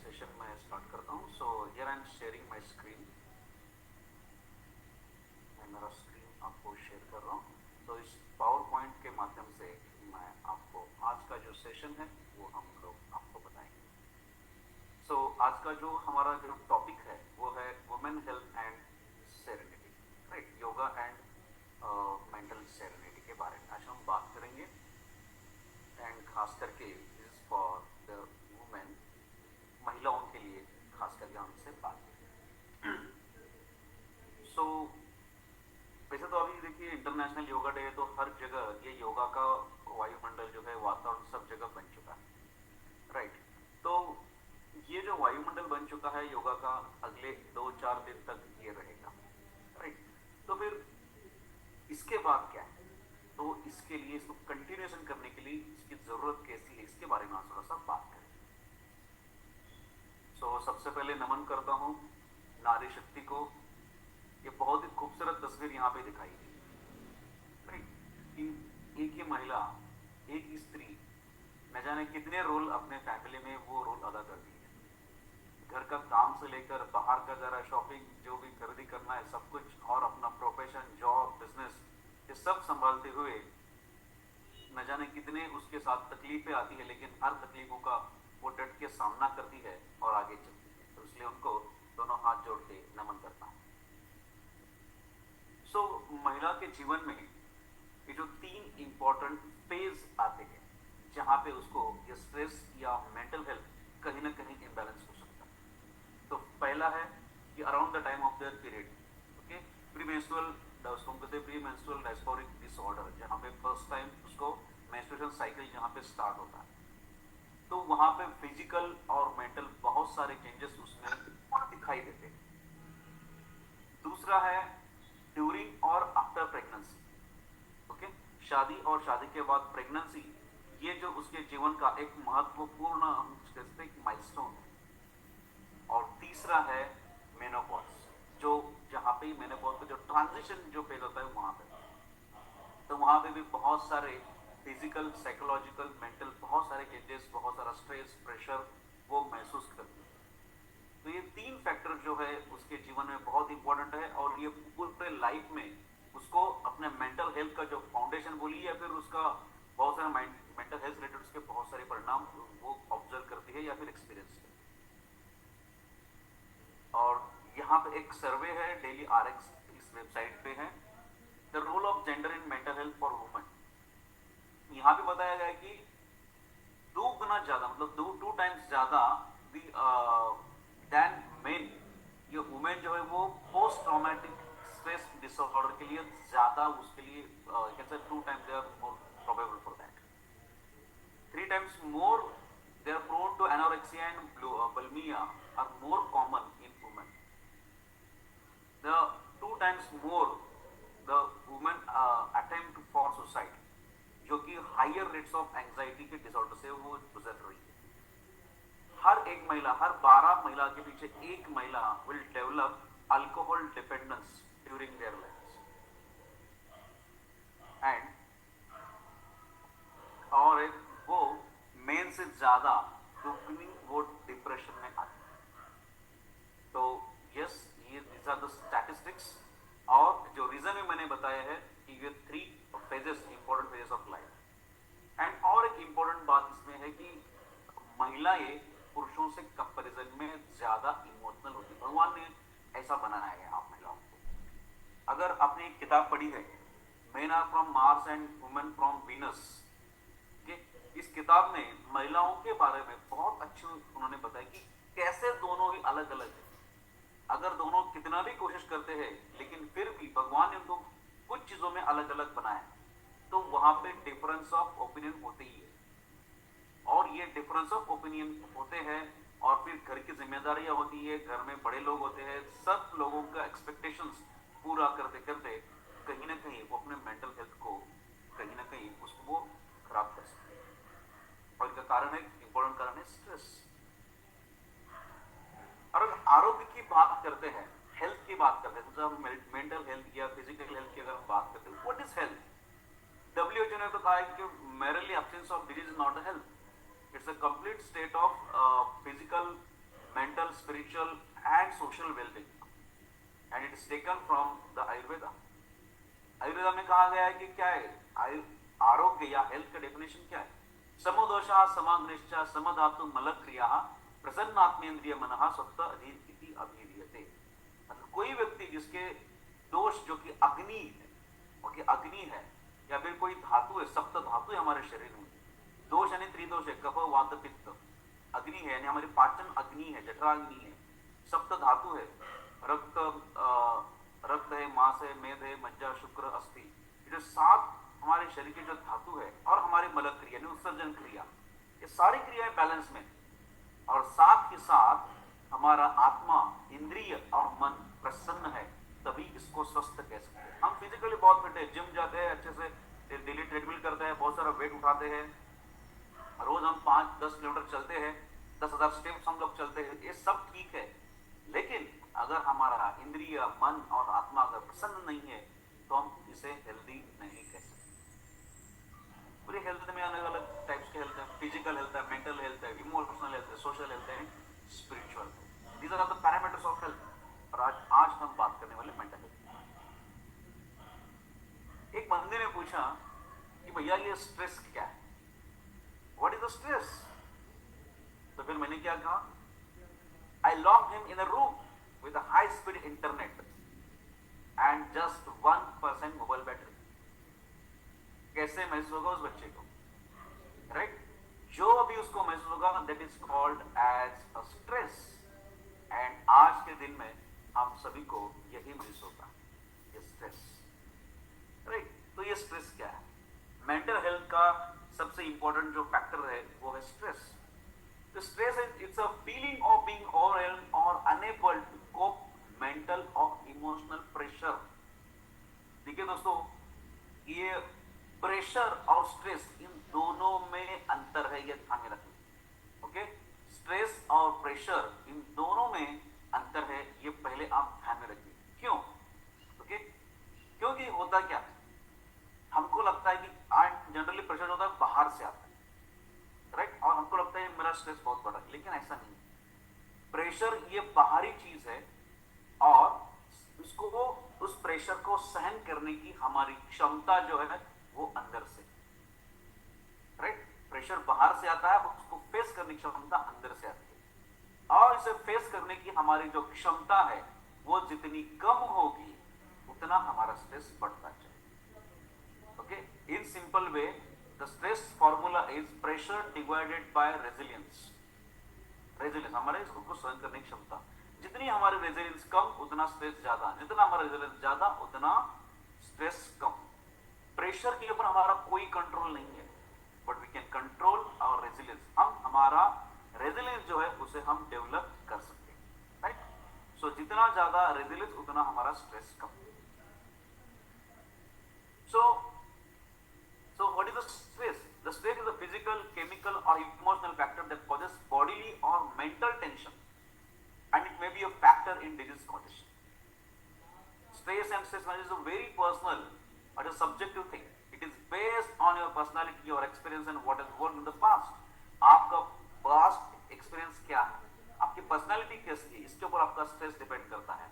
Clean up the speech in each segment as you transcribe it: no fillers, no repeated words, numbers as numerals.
Session मैं start करता हूँ. So here I am sharing my screen. मैं मेरा स्क्रीन आपको शेयर कर रहा हूँ. तो इस पावर पॉइंट के माध्यम से मैं आपको आज का जो सेशन है वो हम लोग आपको बताएंगे. सो आज का जो हमारा जो टॉपिक है वो है women health and serenity. Right, yoga and mental serenity के बारे में आज हम बात करेंगे. एंड खास करके इज फॉर द वुमेन, महिलाओं के लिए खास करके हमसे बात करें. सो वैसे तो अभी देखिए इंटरनेशनल योगा डे है, तो हर जगह ये योगा का वायुमंडल जो है, वातावरण सब जगह बन चुका है. राइट, तो ये जो वायुमंडल बन चुका है योगा का, अगले 2-4 दिन तक ये रहेगा. राइट, तो फिर इसके बाद क्या है, तो इसके लिए इसको कंटिन्यूएशन करने के लिए इसकी जरूरत कैसी है, इसके बारे में थोड़ा सा बात करें. सो सबसे पहले नमन करता हूं नारी शक्ति को. ये बहुत ही खूबसूरत तस्वीर यहाँ पे दिखाई गई. राइट, एक ही महिला, एक ही स्त्री न जाने कितने रोल अपने फैमिली में वो रोल अदा करती है. घर का काम से लेकर बाहर का जरा शॉपिंग, जो भी खरीदी करना है सब कुछ, और अपना प्रोफेशन, जॉब, बिजनेस, ये सब संभालते हुए न जाने कितने उसके साथ तकलीफें आती है, लेकिन हर तकलीफों का वो डट के सामना करती है और आगे चलती है. तो इसलिए उनको दोनों हाथ जोड़ के नमन करता है. सो महिला के जीवन में ये जो 3 इंपॉर्टेंट फेज आते हैं जहां पे उसको ये स्ट्रेस या मेंटल हेल्थ कहीं ना कहीं इम्बैलेंस हो सकता है. तो पहला है कि around the time of their period, okay, premenstrual, उसको हम कहते हैं प्रीमेंस्ट्रुअल डायस्फोरिक डिसऑर्डर, जहां पे फर्स्ट टाइम उसको मेंस्ट्रुएशन साइकिल जहां पे स्टार्ट होता है, तो वहां पे फिजिकल और मेंटल बहुत सारे चेंजेस उसमें दिखाई देते हैं. दूसरा है ड्यूरिंग और आफ्टर प्रेगनेंसी. ओके, शादी और शादी के बाद प्रेगनेंसी, ये जो उसके जीवन का एक महत्वपूर्ण हम कहते हैं माइलस्टोन है. और तीसरा है मेनोपॉज, जो जहां पे मेनोपॉज का जो ट्रांजिशन जो फेज होता है वहां पे, तो वहां पे भी बहुत सारे फिजिकल, साइकोलॉजिकल, मेंटल बहुत सारे चेंजेस, बहुत सारा स्ट्रेस, प्रेशर वो महसूस करती है. तो ये 3 फैक्टर जो है उसके जीवन में बहुत इंपॉर्टेंट है, और ये पूरे लाइफ में उसको अपने मेंटल हेल्थ का जो फाउंडेशन बोलिए, या फिर उसका बहुत सारे मेंटल हेल्थ रिलेटेड उसके बहुत सारे परिणाम वो ऑब्जर्व करती है या फिर एक्सपीरियंस करती है. और यहाँ पे एक सर्वे है डेली आरएक्स इस वेबसाइट पे है, the role of gender in mental health for women. यहाँ पे बताया गया है कि 2 गुना ज्यादा, मतलब 2 टाइम्स ज्यादा देन मेन, ये वुमेन जो है वो पोस्ट ट्रॉमेटिक स्ट्रेस डिसऑर्डर के लिए ज्यादा, उसके लिए कैन से 2 times they are more probable for that. 3 times more they are prone to anorexia and bulimia are more common in women. The 2 times more the women attempt for suicide, जो कि higher rates of anxiety के disorder से वो गुजर रही है. हर एक महिला, हर 12 महिला के पीछे एक महिला will develop alcohol dependence during their life. And और एक वो मेन से ज्यादा दुगनी वो डिप्रेशन में आती है. तो यस, ये दीज आर द स्टैटिस्टिक्स. और जो रीजन में मैंने बताया है कि ये 3 phases, important phases of life. And और एक इंपॉर्टेंट बात इसमें है कि महिलाएं पुरुषों से कंपैरिजन में ज्यादा इमोशनल होती है. भगवान ने ऐसा बनाया है आप महिलाओं को. अगर आपने एक किताब पढ़ी है, men are from Mars and women from Venus, इस किताब में महिलाओं के बारे में बहुत अच्छे उन्होंने बताया कि कैसे दोनों ही अलग अलग है. अगर दोनों कितना भी कोशिश करते हैं, लेकिन फिर भी भगवान ने उनको कुछ चीजों में अलग अलग बनाया, तो वहां पे डिफरेंस ऑफ ओपिनियन होते ही है. और ये डिफरेंस ऑफ ओपिनियन होते हैं, और फिर घर की जिम्मेदारियां होती है, घर में बड़े लोग होते हैं, सब लोगों का एक्सपेक्टेशंस पूरा करते करते कहीं ना कहीं वो अपने मेंटल हेल्थ को कहीं ना कहीं उसको वो खराब कर सकते हैं. और इसका कारण है, इंपॉर्टेंट कारण है स्ट्रेस. और अगर आरोग्य की बात करते हैं, हेल्थ की बात करते हैं, तो हम मेंटल हेल्थ या फिजिकल हेल्थ की अगर हम बात करते हैं, व्हाट इज हेल्थ? WHO ने तो कहा है कि merely absence of disease is not a health. It's a complete state of physical mental, spiritual and social well-being, and it is taken from the Ayurveda. Ayurveda में कहा गया है कि क्या है आरोग्य या हेल्थ का डेफिनेशन क्या है? समोदोषा समाग्निश्चा समधातु मलक क्रिया प्रसन्नात्मेन्द्रिय मनः सप्त अधीन इति अभिधीयते। मतलब कोई व्यक्ति जिसके दोष जो कि अग्नि है, ओके अग्नि है या फिर कोई धातु है, सप्त धातु है हमारे शरीर में, दोष यानी त्रिदोष है, कफ वात पित्त, अग्नि है यानी हमारी पाचन अग्नि है, जठराग्नि है, सप्त धातु है, रक्त है, मांस है, मेद है, मज्जा, शुक्र, अस्थि, ये सात हमारे शरीर की जो धातु है, और हमारी मलक क्रिया यानी उत्सर्जन क्रिया, ये सारी क्रियाएं बैलेंस में, और साथ ही साथ हमारा आत्मा, इंद्रिय और मन प्रसन्न है, तभी इसको स्वस्थ कह सकते हैं। हम फिजिकली बहुत फिट है, जिम जाते हैं, अच्छे से डेली ट्रेडमिल करते हैं, बहुत सारा वेट उठाते हैं, रोज हम 5-10 किलोमीटर चलते हैं, 10,000 स्टेप्स हम लोग चलते हैं, ये सब ठीक है, लेकिन अगर हमारा इंद्रिय, मन और आत्मा अगर प्रसन्न नहीं है तो हम इसे हेल्दी नहीं कह सकते। पूरी हेल्थ में अलग अलग टाइप्स के हेल्थ है, फिजिकल हेल्थ है, मेंटल हेल्थ है, इमोशनल हेल्थ है, सोशल हेल्थ है, spiritual. These are the parameters of health. और आज हम बात करने वाले मेंटल हेल्थ। एक बंदे ने पूछा कि भैया ये स्ट्रेस क्या है, व्हाट इज द स्ट्रेस? तो फिर मैंने क्या कहा, I lock him in a room with a high speed internet and just 1% mobile battery. कैसे महसूस होगा उस बच्चे को, राइट? जो अभी उसको महसूस होगा that is called as a stress. And आज के दिन में हम सभी को यही महसूस होगा, ये स्ट्रेस, राइट? तो ये स्ट्रेस क्या है? मेंटल हेल्थ का सबसे इंपॉर्टेंट जो फैक्टर है वो है stress. The stress is it's a feeling of being overwhelmed or unable to cope mental or emotional pressure। देखिए दोस्तों, ये प्रेशर और स्ट्रेस इन दोनों में अंतर है, ये ध्यान में रखिए। ओके, स्ट्रेस और प्रेशर इन दोनों में अंतर है, ये पहले आप ध्यान में रखिए। क्यों? ओके, क्योंकि होता क्या, हमको लगता है कि जनरली प्रेशर होता है बाहर से आता है, राइट? और हमको लगता है मेरा स्ट्रेस बहुत बड़ा है, लेकिन ऐसा नहीं है। प्रेशर ये बाहरी चीज है, और उसको उस प्रेशर को सहन करने की हमारी क्षमता जो है वो अंदर से, राइट? प्रेशर बाहर से आता है, उसको फेस करने की क्षमता अंदर से आती है, और इसे फेस करने की हमारी जो क्षमता है वो जितनी कम होगी उतना हमारा स्ट्रेस बढ़ता जाए। Okay, in simple way the stress formula is pressure divided by resilience। Resilience हमारे इसको सहन करने की क्षमता, जितनी हमारी रेजिलियंस कम उतना स्ट्रेस ज्यादा, जितना हमारा रेजिलियंस ज्यादा उतना स्ट्रेस कम। प्रेशर के ऊपर हमारा कोई कंट्रोल नहीं है, but we can control our resilience. हम हमारा रेजिलियंस जो है उसे हम डेवलप कर सकते हैं, राइट? सो जितना ज्यादा रेजिलियंस उतना हमारा stress come. So what is the stress? The stress is a physical, chemical or emotional factor that causes bodily or mental tension, and it may be a factor in disease condition. Stress and stress management is a very personal or a subjective thing. It is based on your personality, your experience and what has worked in the past. आपका past experience क्या है, आपकी personality कैसी है, इसके ऊपर आपका stress depend करता है।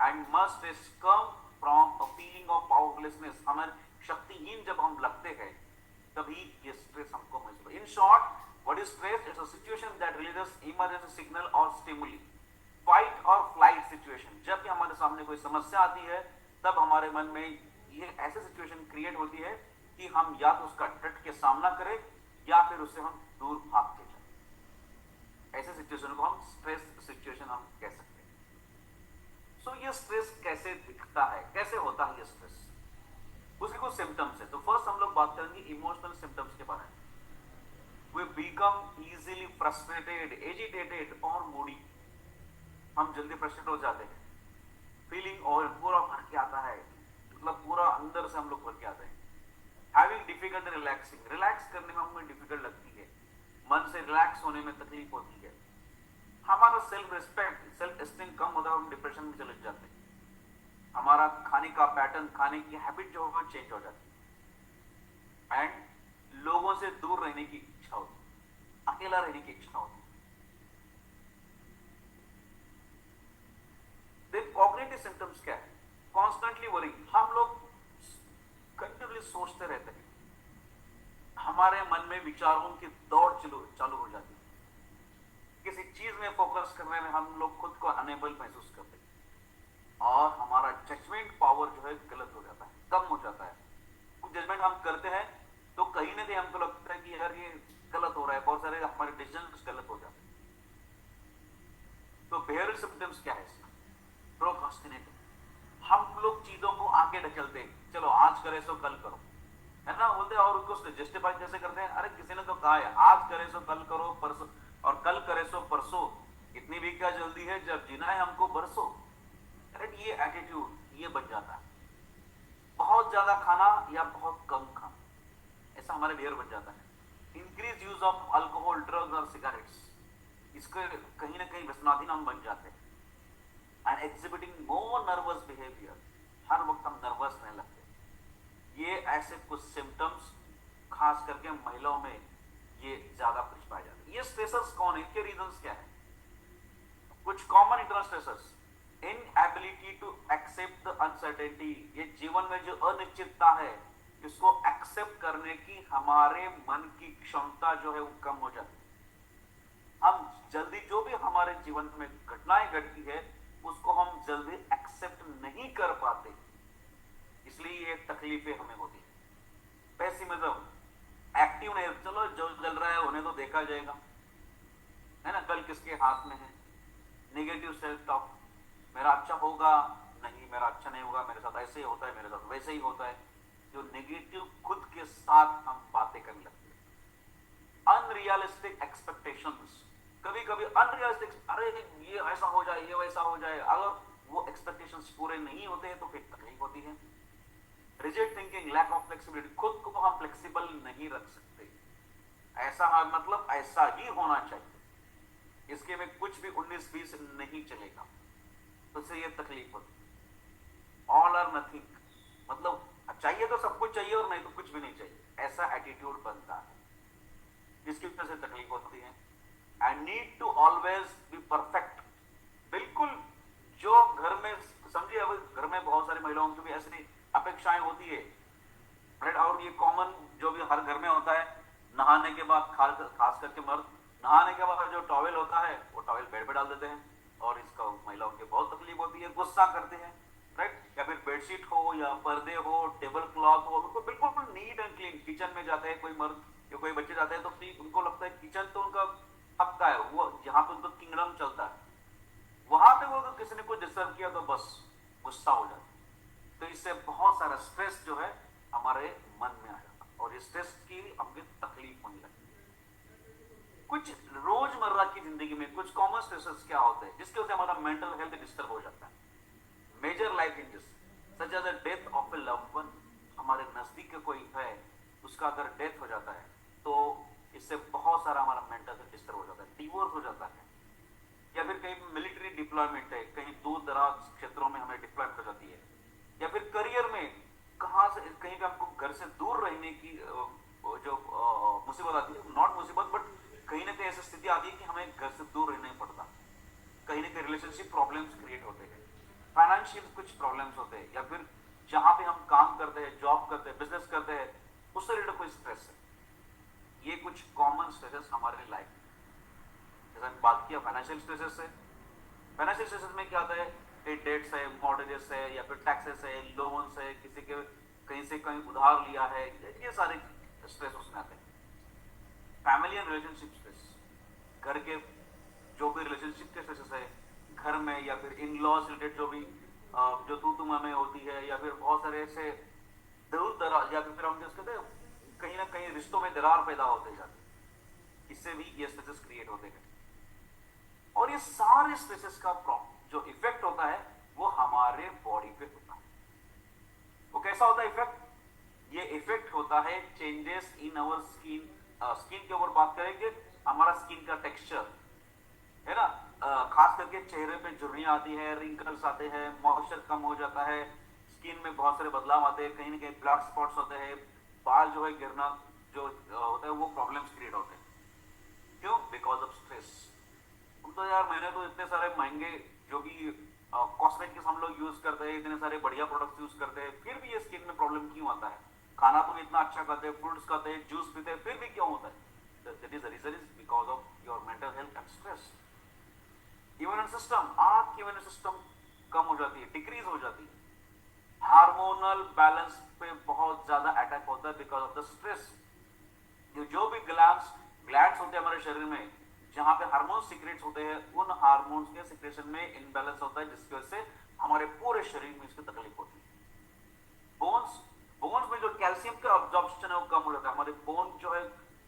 And must stress come from a feeling of powerlessness। हमारे शक्तिहीन जब हम लगते हैं तभी ये स्ट्रेस हमको महसूस होता है। In short, what is stress? It's a situation that releases emergency signal और स्टिमुली, फाइट और फ्लाइट सिचुएशन। जब भी हमारे सामने कोई समस्या आती है तब हमारे मन में ये ऐसी सिचुएशन क्रिएट होती है कि हम या तो उसका डट के सामना करें या फिर उससे हम दूर भाग के जाए। ऐसे सिचुएशन को हम स्ट्रेस सिचुएशन हम कह सकते हैं। सो ये स्ट्रेस कैसे दिखता है, कैसे होता है ये स्ट्रेस, उसके कुछ सिम्टम्स है। तो फर्स्ट हम लोग बात करेंगे इमोशनल सिम्टम्स के बारे में। We become easily frustrated, agitated और मूडी। हम जल्दी फ्रस्ट्रेट हो जाते हैं, फीलिंग और पूरा भर के आता है, मतलब पूरा अंदर से हम लोग भर के आते हैं। हैविंग डिफिकल्ट रिलैक्सिंग, रिलैक्स करने में हमें डिफिकल्ट लगती है, मन से रिलैक्स होने में तकलीफ होती है। हमारा सेल्फ रिस्पेक्ट, सेल्फ एस्टीम कम होता है, हम डिप्रेशन में चले जाते हैं। हमारा खाने का पैटर्न, खाने की हैबिट जो है चेंज हो जाती है, एंड लोगों से दूर रहने की इच्छा होती है, अकेला रहने की इच्छा होती है। सिम्टम्स क्या है? कॉन्स्टेंटली वरी, हम लोग कंटिन्यूसली सोचते रहते हैं, हमारे मन में विचारों की दौड़ चालू हो जाती है, किसी चीज में फोकस करने में हम लोग खुद को अनेबल महसूस करते हैं और हमारा जजमेंट पावर जो है गलत हो जाता है, कम हो जाता है। कुछ जजमेंट हम करते हैं तो कहीं ना कहीं हमको लगता है कि यार ये गलत हो रहा है, बहुत सारे हमारे डिसीजन गलत हो जाते हैं। तो बिहेवियरल सिम्टम्स क्या है इसका? प्रोक्रास्टिनेटिंग, हम लोग चीजों को आगे ढकेलते हैं, चलो आज करे सो कल करो, है ना, बोलते हैं। और उसको जस्टिफाई कैसे करते हैं? अरे किसी ने तो कहा है आज करे सो कल करो, परसों और कल करे सो परसों, इतनी भी क्या जल्दी है, जब जीना है हमको बरसों। करेक्ट? ये एटीट्यूड ये बन जाता है। बहुत ज्यादा खाना या बहुत कम खाना, ऐसा हमारे बिहेवियर बन जाता है। Increase use of alcohol, drugs और सिगरेट्स, इसके कहीं ना कहीं व्यसनाधीन हम बन जाते हैं। And exhibiting more nervous behaviour, हर वक्त हम नर्वस रहने लगते हैं। ये ऐसे कुछ सिम्टम्स खास करके महिलाओं में ये ज्यादा कुछ पाए जाते हैं। ये स्ट्रेसर्स कौन है, इनके रीजंस क्या है? कुछ common internal stressors, inability to accept the uncertainty, ये जीवन में जो अनिश्चितता है इसको एक्सेप्ट करने की हमारे मन की क्षमता जो है वो कम हो जाती है। हम जल्दी जो भी हमारे जीवन में घटनाएं घटती है उसको हम जल्दी एक्सेप्ट नहीं कर पाते, इसलिए ये तकलीफें हमें होती है। पेसिमिज्म, एक्टिव नहीं, चलो जो चल रहा है उन्हें तो देखा जाएगा, है ना, कल किसके हाथ में है। नेगेटिव सेल्फ टॉक, मेरा अच्छा होगा नहीं, मेरा अच्छा नहीं होगा, मेरे साथ ऐसे ही होता है, मेरे साथ वैसे ही होता है, जो नेगेटिव खुद के साथ हम बातें करने लगते हैं। अनरियलिस्टिक एक्सपेक्टेशंस, कभी कभी अनरियलिस्टिक, अरे ये ऐसा हो जाए, ये वैसा हो जाए, अगर वो एक्सपेक्टेशंस पूरे नहीं होते हैं तो फिर तकलीफ होती है। Rigid thinking, lack of flexibility, खुद को हम फ्लेक्सिबल नहीं रख सकते, ऐसा मतलब ऐसा ही होना चाहिए, इसके में कुछ भी 19-20 नहीं चलेगा, तो इससे ये तकलीफ होती है। ऑल और नथिंग, मतलब चाहिए तो सब कुछ चाहिए और नहीं तो कुछ भी नहीं चाहिए, ऐसा एटीट्यूड बनता है, जिसकी वजह से तकलीफ होती है। And need to always be perfect, बिल्कुल जो घर में समझिए, अब घर में बहुत सारी महिलाओं की भी ऐसी अपेक्षाएं होती है, राइट? और ये कॉमन जो भी हर घर में होता है, नहाने के बाद खास करके मर्द नहाने के बाद जो टॉवेल होता है वो टॉवेल बेड पे डाल देते हैं, और इसका महिलाओं की बहुत तकलीफ होती है, गुस्सा करते हैं, राइट? या फिर बेडशीट हो या पर्दे हो, टेबल क्लॉथ हो, उनको बिल्कुल नीट एंड क्लीन, किचन में जाते हैं कोई मर्द या कोई बच्चे जाते हैं तो उनको लगता है किचन तो उनका हक का है, वो जहां पे उनका किंगडम चलता है, वहां पे वो अगर किसी ने कुछ डिस्टर्ब किया तो बस गुस्सा हो जाता है। तो इससे बहुत सारा स्ट्रेस जो है हमारे मन में आ जाता है, और इस स्ट्रेस की हमें तकलीफ होने लगती है। कुछ रोजमर्रा की जिंदगी में कुछ कॉमन स्ट्रेसेस क्या होते हैं जिसकी वजह से हमारा मेंटल हेल्थ डिस्टर्ब हो जाता है? Major life changes such as the death of a loved one, हमारे नजदीक के कोई है उसका अगर डेथ हो जाता है तो इससे बहुत सारा हमारा मेंटल हेल्थ डिस्टर्ब हो जाता है, डिवोर्स हो जाता है, या फिर कहीं मिलिट्री डिप्लॉयमेंट है, कहीं दूर दराज क्षेत्रों में हमें डिप्लॉयमेंट हो जाती है, या फिर करियर में कहां से कहीं पे हमको घर से दूर रहने की जो मुसीबत आती है, नॉट मुसीबत बट कहीं ना कहीं ऐसी स्थिति आती है कि हमें घर से दूर रहना पड़ता, कहीं ना कहीं रिलेशनशिप प्रॉब्लम्स क्रिएट होते हैं, फाइनेंशियल कुछ प्रॉब्लम्स होते हैं, या फिर जहां पे हम काम करते हैं, जॉब करते हैं, बिजनेस करते हैं, उससे रिलेटेड कोई स्ट्रेस है। ये कुछ कॉमन स्ट्रेसेस हमारे लाइफ, जैसे बात किया फाइनेंशियल स्ट्रेसेस से, फाइनेंशियल स्ट्रेसेस में क्या आता है, डेट्स है, मॉर्गेजेस है, या फिर टैक्सेस है, लोन्स है, किसी के कहीं से कहीं उधार लिया है, ये सारे स्ट्रेस उसमें आते हैं। फैमिली एंड रिलेशनशिप स्ट्रेस, घर के जो भी रिलेशनशिप के स्ट्रेसेस है घर में, या फिर इन लॉज रिलेटेड जो भी जो तू में होती है, या फिर बहुत सारे ऐसे दूर दराज, या फिर हम जिस कहते हैं कहीं ना कहीं रिश्तों में दरार पैदा होते जाते हैं, इससे भी ये स्ट्रेसेस क्रिएट होते हैं। और ये सारे स्ट्रेसेस का जो इफेक्ट होता है वो हमारे बॉडी पे होता है। वो कैसा होता है इफेक्ट? ये इफेक्ट होता है changes in our skin, skin के ऊपर बात करेंगे, हमारा स्किन का टेक्सचर है ना, खास करके चेहरे पे झुर्रियां आती है, रिंकल्स आते हैं, मॉइस्चर कम हो जाता है, स्किन में बहुत सारे बदलाव आते हैं, कहीं ना कहीं ब्लैक स्पॉट्स होते हैं, बाल जो है गिरना जो होता है वो प्रॉब्लम्स क्रिएट होते हैं। क्यों? Because of stress. तो यार मैंने तो इतने सारे महंगे जो भी कॉस्मेटिक्स हम लोग यूज करते हैं, इतने सारे बढ़िया प्रोडक्ट्स यूज करते हैं, फिर भी ये स्किन में प्रॉब्लम क्यों आता है? खाना तो इतना अच्छा खाते हैं, फ्रूट्स खाते हैं, जूस पीते हैं, फिर भी क्यों होता है? That is the reason is because of your mental health and stress. Immune system, आपकी इम्यून सिस्टम कम हो जाती है, डिक्रीज हो जाती है। हार्मोनल बैलेंस पे बहुत ज्यादा अटैक होता है बिकॉज ऑफ द स्ट्रेस। जो भी ग्लैंड्स होते हैं हमारे शरीर में, जहां पे हार्मोन सीक्रेट्स होते हैं, उन हार्मोन्स के सीक्रेशन में इनबैलेंस होता है, जिसकी वजह से हमारे पूरे शरीर में इसकी तकलीफ होती है। बोन्स बोन्स में जो कैल्शियम का अब्जॉर्प्शन है वो कम हो जाता है, हमारे बोन जो है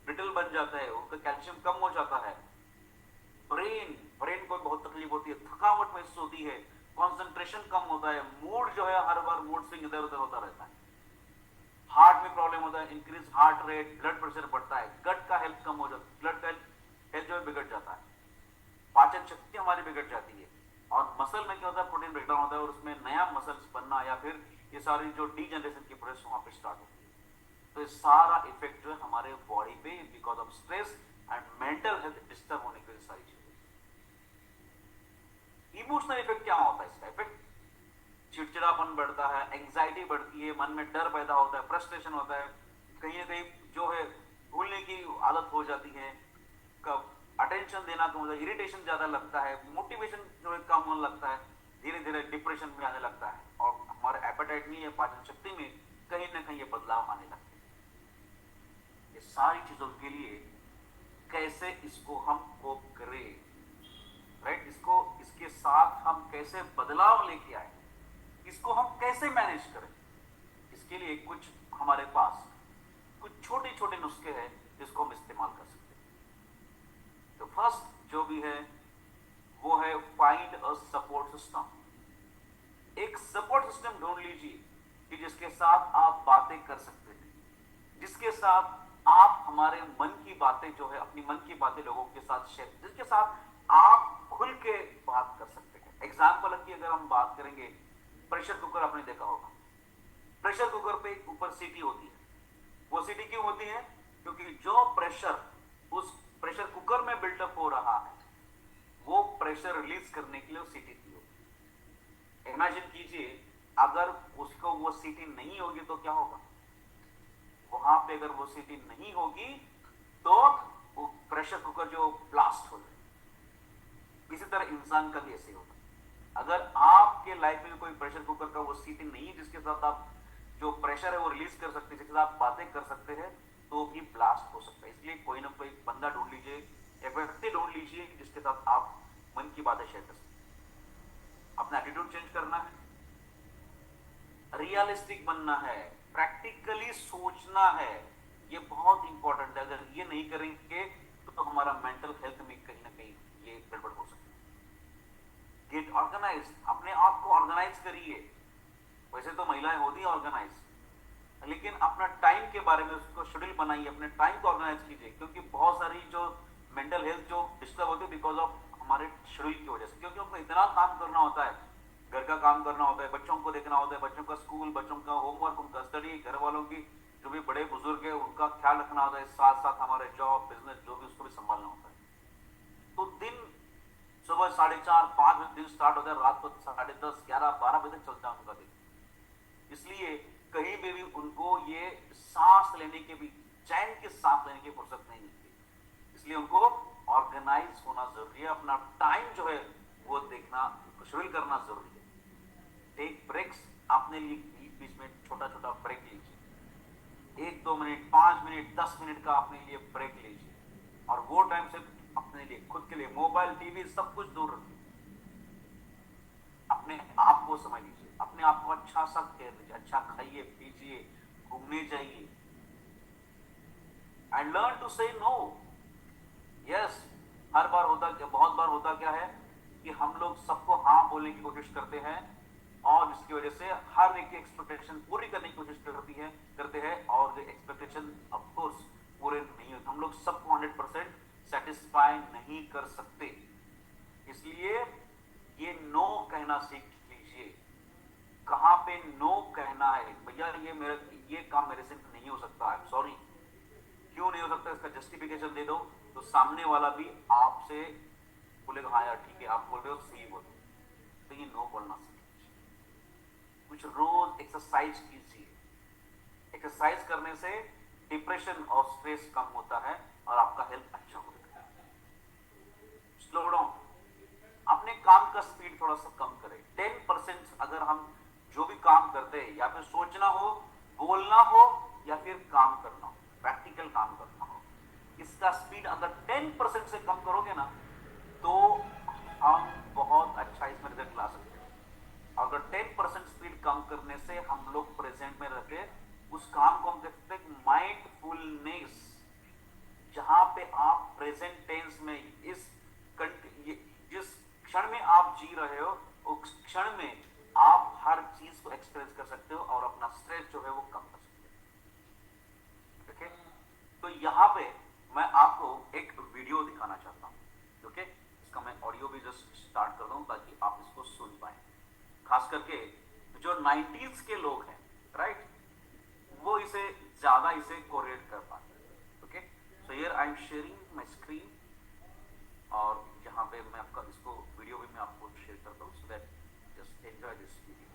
ब्रिटल बन जाता है, उनका कैल्शियम कम हो जाता है। ब्रेन ब्रेन को बहुत तकलीफ होती है, थकावट महसूस होती है, कंसंट्रेशन कम होता है, मूड जो है हर बार मूड स्विंग इधर उधर होता रहता है। हार्ट में प्रॉब्लम होता है, increase heart rate, blood pressure बढ़ता है, गट का हेल्थ कम हो जाता है, ब्लड का हेल्थ जो है बिगड़ जाता है, पाचन शक्ति हमारी बिगड़ जाती है। और मसल में क्या होता है, प्रोटीन ब्रेकडाउन होता है और उसमें नया मसल्स बनना या फिर ये सारी जो डीजनरेशन की प्रोसेस वहां पे स्टार्ट होती है। तो ये सारा इफेक्ट जो है हमारे बॉडी पे because of stress and mental health disturb होने की सारी चीजें। इमोशनल इफेक्ट क्या होता है? इसका इफेक्ट चिड़चिड़ापन बढ़ता है, एंग्जाइटी बढ़ती है, मन में डर पैदा होता है, फ्रस्ट्रेशन होता है, कहीं ना कहीं जो है भूलने की आदत हो जाती है, कब अटेंशन देना कम होता है, इरिटेशन ज्यादा लगता है, मोटिवेशन जो है कम होने लगता है, धीरे धीरे डिप्रेशन में आने लगता है और हमारे एपेटाइट में या पाचन शक्ति में कहीं ना कहीं ये बदलाव आने लगते हैं। ये सारी चीजों के लिए कैसे इसको हम कोप करें, राइट? इसके साथ हम कैसे बदलाव लेके आए, इसको हम कैसे मैनेज करें, इसके लिए कुछ हमारे पास कुछ छोटे छोटे नुस्खे हैं जिसको हम इस्तेमाल कर सकते हैं। तो फर्स्ट जो भी है वो है फाइंड अ सपोर्ट सिस्टम। एक सपोर्ट सिस्टम ढूंढ लीजिए कि जिसके साथ आप बातें कर सकते हैं, जिसके साथ आप हमारे मन की बातें जो है, अपनी मन की बातें लोगों के साथ शेयर, जिसके साथ आप खुल के बात कर सकते हैं। एग्जाम्पल की अगर हम बात करेंगे, प्रेशर कुकर आपने देखा होगा, प्रेशर कुकर पे ऊपर सीटी होती है। वो सीटी क्यों होती है? क्योंकि जो प्रेशर उस प्रेशर कुकर में बिल्टअप हो रहा है, वो प्रेशर रिलीज करने के लिए वो सीटी दी होगी। इमेजिन कीजिए अगर उसको वो सीटी नहीं होगी तो क्या होगा? वहां पे अगर वो सीटी नहीं होगी तो वो प्रेशर कुकर जो ब्लास्ट हो जाए। इसी तरह इंसान का भी ऐसे होगा। अगर आपके लाइफ में कोई प्रेशर कुकर का वो सीटी नहीं है जिसके साथ आप जो प्रेशर है वो रिलीज कर सकते हैं, जिसके साथ आप बातें कर सकते हैं, तो भी ब्लास्ट हो सकता है। इसलिए कोई ना कोई बंदा ढूंढ लीजिए, एक व्यक्ति ढूंढ लीजिए जिसके साथ आप मन की बातें शेयर कर सकते हैं। अपना एटीट्यूड चेंज करना है, रियलिस्टिक बनना है, प्रैक्टिकली सोचना है, ये बहुत इंपॉर्टेंट है। अगर ये नहीं करेंगे तो हमारा मेंटल हेल्थ में कहीं ना कहीं ये गड़बड़ हो सकती है। गेट ऑर्गेनाइज, अपने आप को ऑर्गेनाइज करिए। वैसे तो महिलाएं होती हैं ऑर्गेनाइज, लेकिन अपना टाइम के बारे में उसको शेड्यूल बनाइए, अपने टाइम को ऑर्गेनाइज कीजिए, क्योंकि बहुत सारी जो मेंटल हेल्थ जो डिस्टर्ब होती है बिकॉज ऑफ हमारे शेड्यूल की वजह से। क्योंकि हमको इतना काम करना होता है, घर का काम करना होता है, बच्चों को देखना होता है, बच्चों का स्कूल, बच्चों का होमवर्क, उनका स्टडी, घर वालों की जो भी बड़े बुजुर्ग है उनका ख्याल रखना होता है, साथ साथ हमारे जॉब बिजनेस जो भी उसको भी संभालना होता है। तो दिन सुबह 4:30-5 बजे दिन स्टार्ट होता है, रात को 10:30-11-12 बजे तक चलता है उनका दिन। इसलिए कहीं भी उनको ये सांस लेने के भी, चैन की सांस लेने की फुर्सत नहीं मिलती। इसलिए उनको ऑर्गेनाइज होना जरूरी है, अपना टाइम जो है वो देखना, शेड्यूल करना जरूरी है। टेक ब्रेक्स, अपने लिए बीच में छोटा छोटा ब्रेक लीजिए, 1-2 मिनट, 5 मिनट, 10 मिनट का अपने लिए ब्रेक लीजिए और वो टाइम से अपने लिए, खुद के लिए मोबाइल, टीवी सब कुछ दूर रखिए। अपने आप को समझ लीजिए, अपने आप को अच्छा सा केयर लीजिए, अच्छा खाइए पीजिए, घूमने जाइए एंड लर्न टू से नो। यस, हर बार होता क्या, बहुत बार होता क्या है कि हम लोग सबको हाँ बोलने की कोशिश करते हैं और जिसकी वजह से हर एक की एक्सपेक्टेशन पूरी करने की कोशिश करते हैं और जो एक्सपेक्टेशन ऑफ कोर्स पूरे नहीं होते। हम लोग सबको 100% सेटिस्फाई नहीं कर सकते। इसलिए ये नो कहना सीख लीजिए। कहां पे नो कहना है, भैया ये काम मेरे से नहीं हो सकता, आई एम सॉरी। क्यों नहीं हो सकता, इसका जस्टिफिकेशन दे दो, तो सामने वाला भी आपसे बोलेगा हाँ यार ठीक है, आप बोल रहे हो सही बोलो। तो ये नो बोलना सीखिए। कुछ रोज एक्सरसाइज कीजिए। एक्सरसाइज करने से डिप्रेशन और स्ट्रेस कम होता है और आपका हेल्थ अच्छा होता है। स्लो डाउन, अपने काम का स्पीड थोड़ा सा कम करें। 10% अगर हम जो भी काम करते हैं, या फिर सोचना हो, बोलना हो, या फिर काम करना हो, प्रैक्टिकल काम करना हो, इसका स्पीड अगर 10% से कम करोगे ना, तो हम बहुत अच्छा इसमें रिजल्ट ला सकते हैं। अगर 10% स्पीड कम करने से हम लोग प्रेजेंट में रहते, उस काम को हम कहते हैं माइंडफुलनेस, जहां पे आप प्रेजेंट टेंस में जिस क्षण में आप जी रहे हो, उस क्षण में आप हर चीज को एक्सप्रेस कर सकते हो और अपना स्ट्रेस जो है वो कम कर सकते हो। ओके, तो यहां पे मैं आपको एक वीडियो दिखाना चाहता हूं। ओके, इसका मैं ऑडियो भी जस्ट स्टार्ट कर दूं ताकि आप इसको सुन पाए। खास करके जो 90s के लोग हैं, राइट, वो इसे ज्यादा इसे कोरिलेट कर पाते हैं। Okay, so here I am sharing my screen, और यहाँ पे मैं आपका इसको वीडियो भी मैं आपको शेयर करता हूँ, so that just enjoy this video.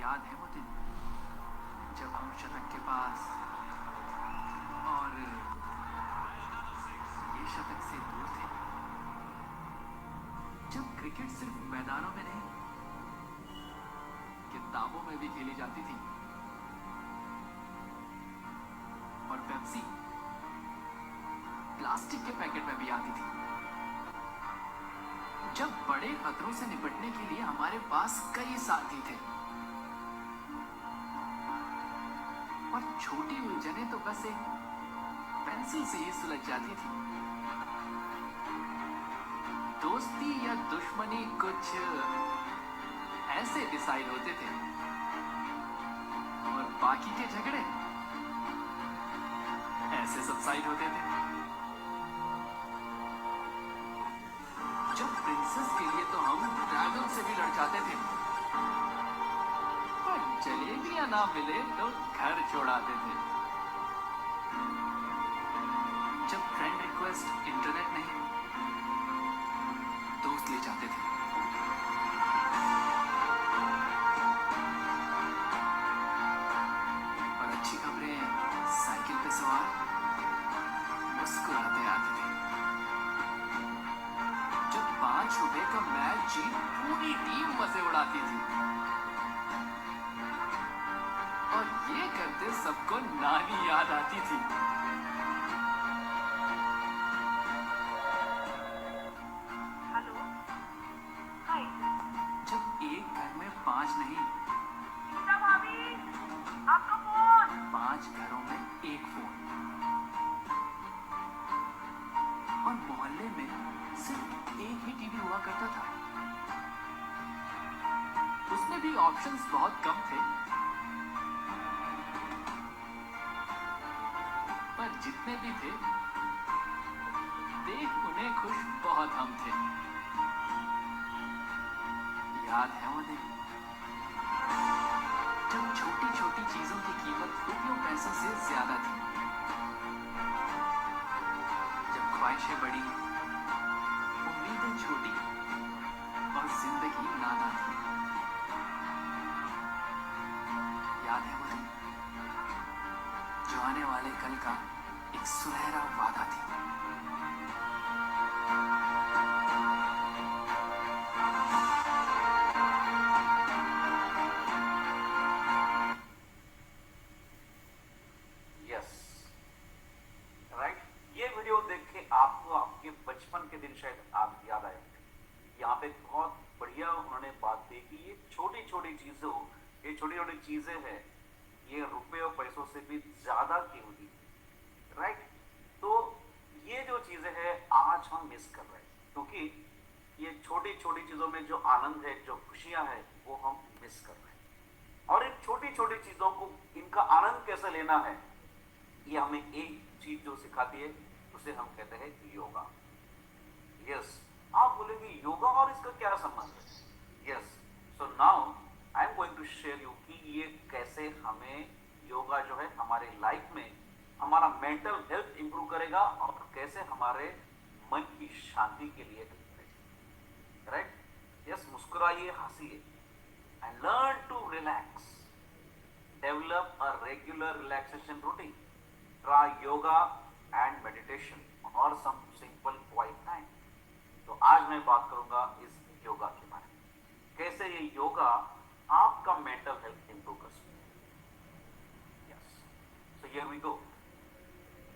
याद है वो दिन जब हम शतक के पास और ये शतक से दूर थे, जब क्रिकेट सिर्फ मैदानों में नहीं, किताबों में भी खेली जाती थी, और पेप्सी प्लास्टिक के पैकेट में भी आती थी। जब बड़े खतरों से निपटने के लिए हमारे पास कई साथी थे, और छोटी उलझनें तो बस एक पेंसिल से ही सुलझ जाती थी। दोस्ती या दुश्मनी कुछ ऐसे डिसाइड होते थे, और बाकी के झगड़े ऐसे सबसाइड होते थे। जब प्रिंसेस के लिए तो हम ड्रैगन से भी लड़ जाते थे, पर जलेबियां ना मिले तो घर छोड़ाते थे। जब फ्रेंड रिक्वेस्ट इंटरनेट नहीं, दोस्त ले जाते थे। और अच्छी खबरें साइकिल पे सवार मुस्कुराते आते थे। जब 5 रुपए का मैच जीत पूरी टीम मजे उड़ाती थी, और ये करते सबको नानी याद आती थी। हेलो, हाय। जब एक घर में 5 नहीं, गीता भाभी, आपका फोन। 5 घरों में एक फोन, और मोहल्ले में सिर्फ एक ही टीवी हुआ करता था। उसमें भी ऑप्शंस बहुत कम थे, पर जितने भी थे, देख उन्हें खुश बहुत हम थे। याद है वो दिन जब छोटी छोटी चीजों की कीमत रुपयों पैसों से ज्यादा थी, जब ख्वाहिशें बड़ी, उम्मीदें छोटी, और जिंदगी नाना थी। याद है वो दिन जो आने वाले कल का एक सुनहरा वादा थी। यस, राइट, ये वीडियो देख के आपको आपके बचपन के दिन शायद आप याद आए। यहाँ पे बहुत बढ़िया उन्होंने बात दी कि ये छोटी छोटी चीजों, ये छोटी छोटी चीजें हैं, ये रुपए और पैसों से भी ज्यादा कीमती, राइट। तो ये जो चीजें हैं आज हम मिस कर रहे हैं, क्योंकि ये छोटी छोटी चीजों में जो आनंद है, जो खुशियां हैं, वो हम मिस कर रहे हैं। और इन छोटी छोटी चीजों को, इनका आनंद कैसे लेना है, ये हमें एक चीज जो सिखाती है, उसे हम कहते हैं योगा। यस, आप बोलेंगे योगा और इसका क्या संबंध है? Yes, so now I am going to share you कि ये कैसे हमें योगा जो है हमारे लाइफ में हमारा मेंटल हेल्थ इंप्रूव करेगा, और कैसे हमारे मन की शांति के लिए राइट। यस, मुस्कुराइए, हंसिए and learn to relax. Develop a regular relaxation routine. Try yoga and meditation और सम सिंपल क्वाइट टाइम। तो आज मैं बात करूंगा इस योगा के बारे में, कैसे ये योगा आपका मेंटल हेल्थ इंप्रूव कर सकता है। Yes, so here we go.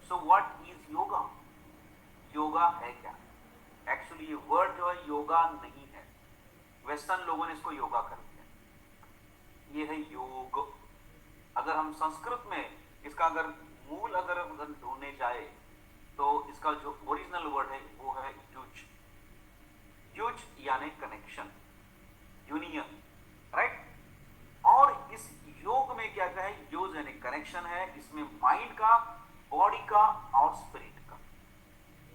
So what is yoga? Yoga है क्या? एक्चुअली ये वर्ड जो है योगा नहीं है, वेस्टर्न लोगों ने इसको योगा कर दिया। ये है योग। अगर हम संस्कृत में इसका अगर मूल अगर ढूंढने जाए तो इसका जो ओरिजिनल वर्ड है वो है युज। युज यानी कनेक्शन, यूनियन, राइट। और इस योग में क्या क्या है? यूज यानी कनेक्शन है। इसमें माइंड का, बॉडी का और स्पिरिट का,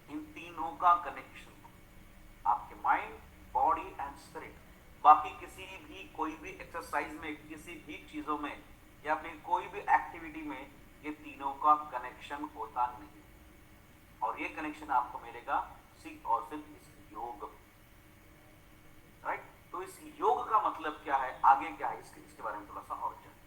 इन तीनों का कनेक्शन, आपके माइंड, बॉडी एंड स्पिरिट। बाकी किसी भी कोई भी एक्सरसाइज में, किसी भी चीजों में या फिर कोई भी एक्टिविटी में ये तीनों का कनेक्शन होता नहीं, और ये कनेक्शन आपको मिलेगा सिर्फ और सिर्फ इस योग, राइट। तो इस योग का मतलब क्या है, आगे क्या है, इसके बारे में थोड़ा सा और जाने।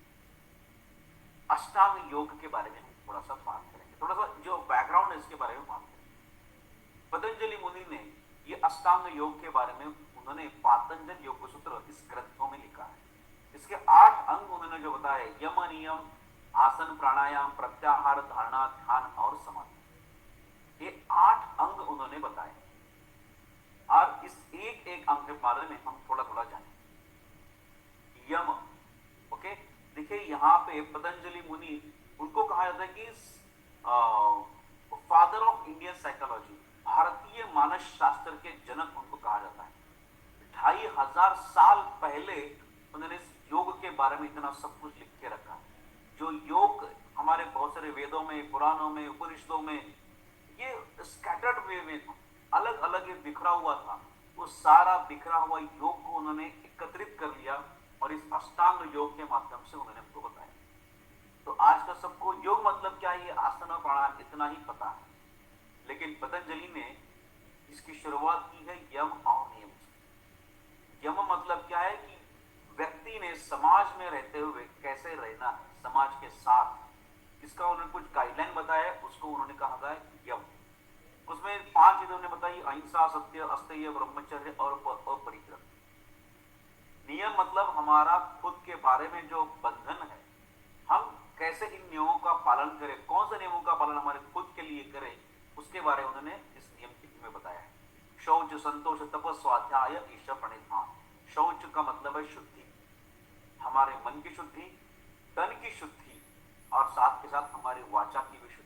अष्टांग योग के बारे में हम थोड़ा सा बात करेंगे, थोड़ा सा जो बैकग्राउंड है इसके बारे में बात करेंगे। पतंजलि मुनि ने ये अष्टांग योग के बारे में उन्होंने पातंजल योग सूत्र इस ग्रंथों में लिखा है। इसके 8 अंग उन्होंने जो बताया, यम नियम, आसन, प्राणायाम, प्रत्याहार, धारणा, ध्यान और समाधि, ये 8 अंग उन्होंने बताए। और इस एक एक अंग के बारे में हम थोड़ा थोड़ा जाने। यम, ओके, देखिए यहां पे पतंजलि मुनि, उनको कहा जाता है कि फादर ऑफ इंडियन साइकोलॉजी, भारतीय मानस शास्त्र के जनक उनको कहा जाता है। 2500 साल पहले उन्होंने इस योग के बारे में इतना सब कुछ लिख के रखा। जो योग हमारे बहुत सारे वेदों में, पुराणों में, उपनिषदों में ये स्कैटर्ड वे में अलग अलग ये बिखरा हुआ था, वो सारा बिखरा हुआ योग को उन्होंने एकत्रित कर लिया और इस अष्टांग योग के माध्यम से उन्होंने हमको बताया। तो आज का सबको योग मतलब क्या है, आसन और प्राणायाम इतना ही पता है, लेकिन पतंजलि ने इसकी शुरुआत की है यम और नियम से। यम मतलब क्या है कि व्यक्ति ने समाज में रहते हुए कैसे रहना है, समाज के साथ, इसका उन्होंने कुछ गाइडलाइन बताया, उसको उन्होंने कहा था यम। उसमें 5 चीजें उन्होंने बताई, अहिंसा, सत्य, अस्तेय, ब्रह्मचर्य और अपरिग्रह। नियम मतलब हमारा खुद के बारे में जो बंधन है, हम कैसे इन नियमों का पालन करें, कौन से नियमों का पालन हमारे खुद के लिए करें, उसके बारे में उन्होंने इस नियम में बताया है। शौच, संतोष, तपस, स्वाध्याय, ईश्वर प्रणिधान। शौच का मतलब है शुद्धि, हमारे मन की शुद्धि, तन की शुद्धि और साथ के साथ हमारी वाचा की भी शुद्धि।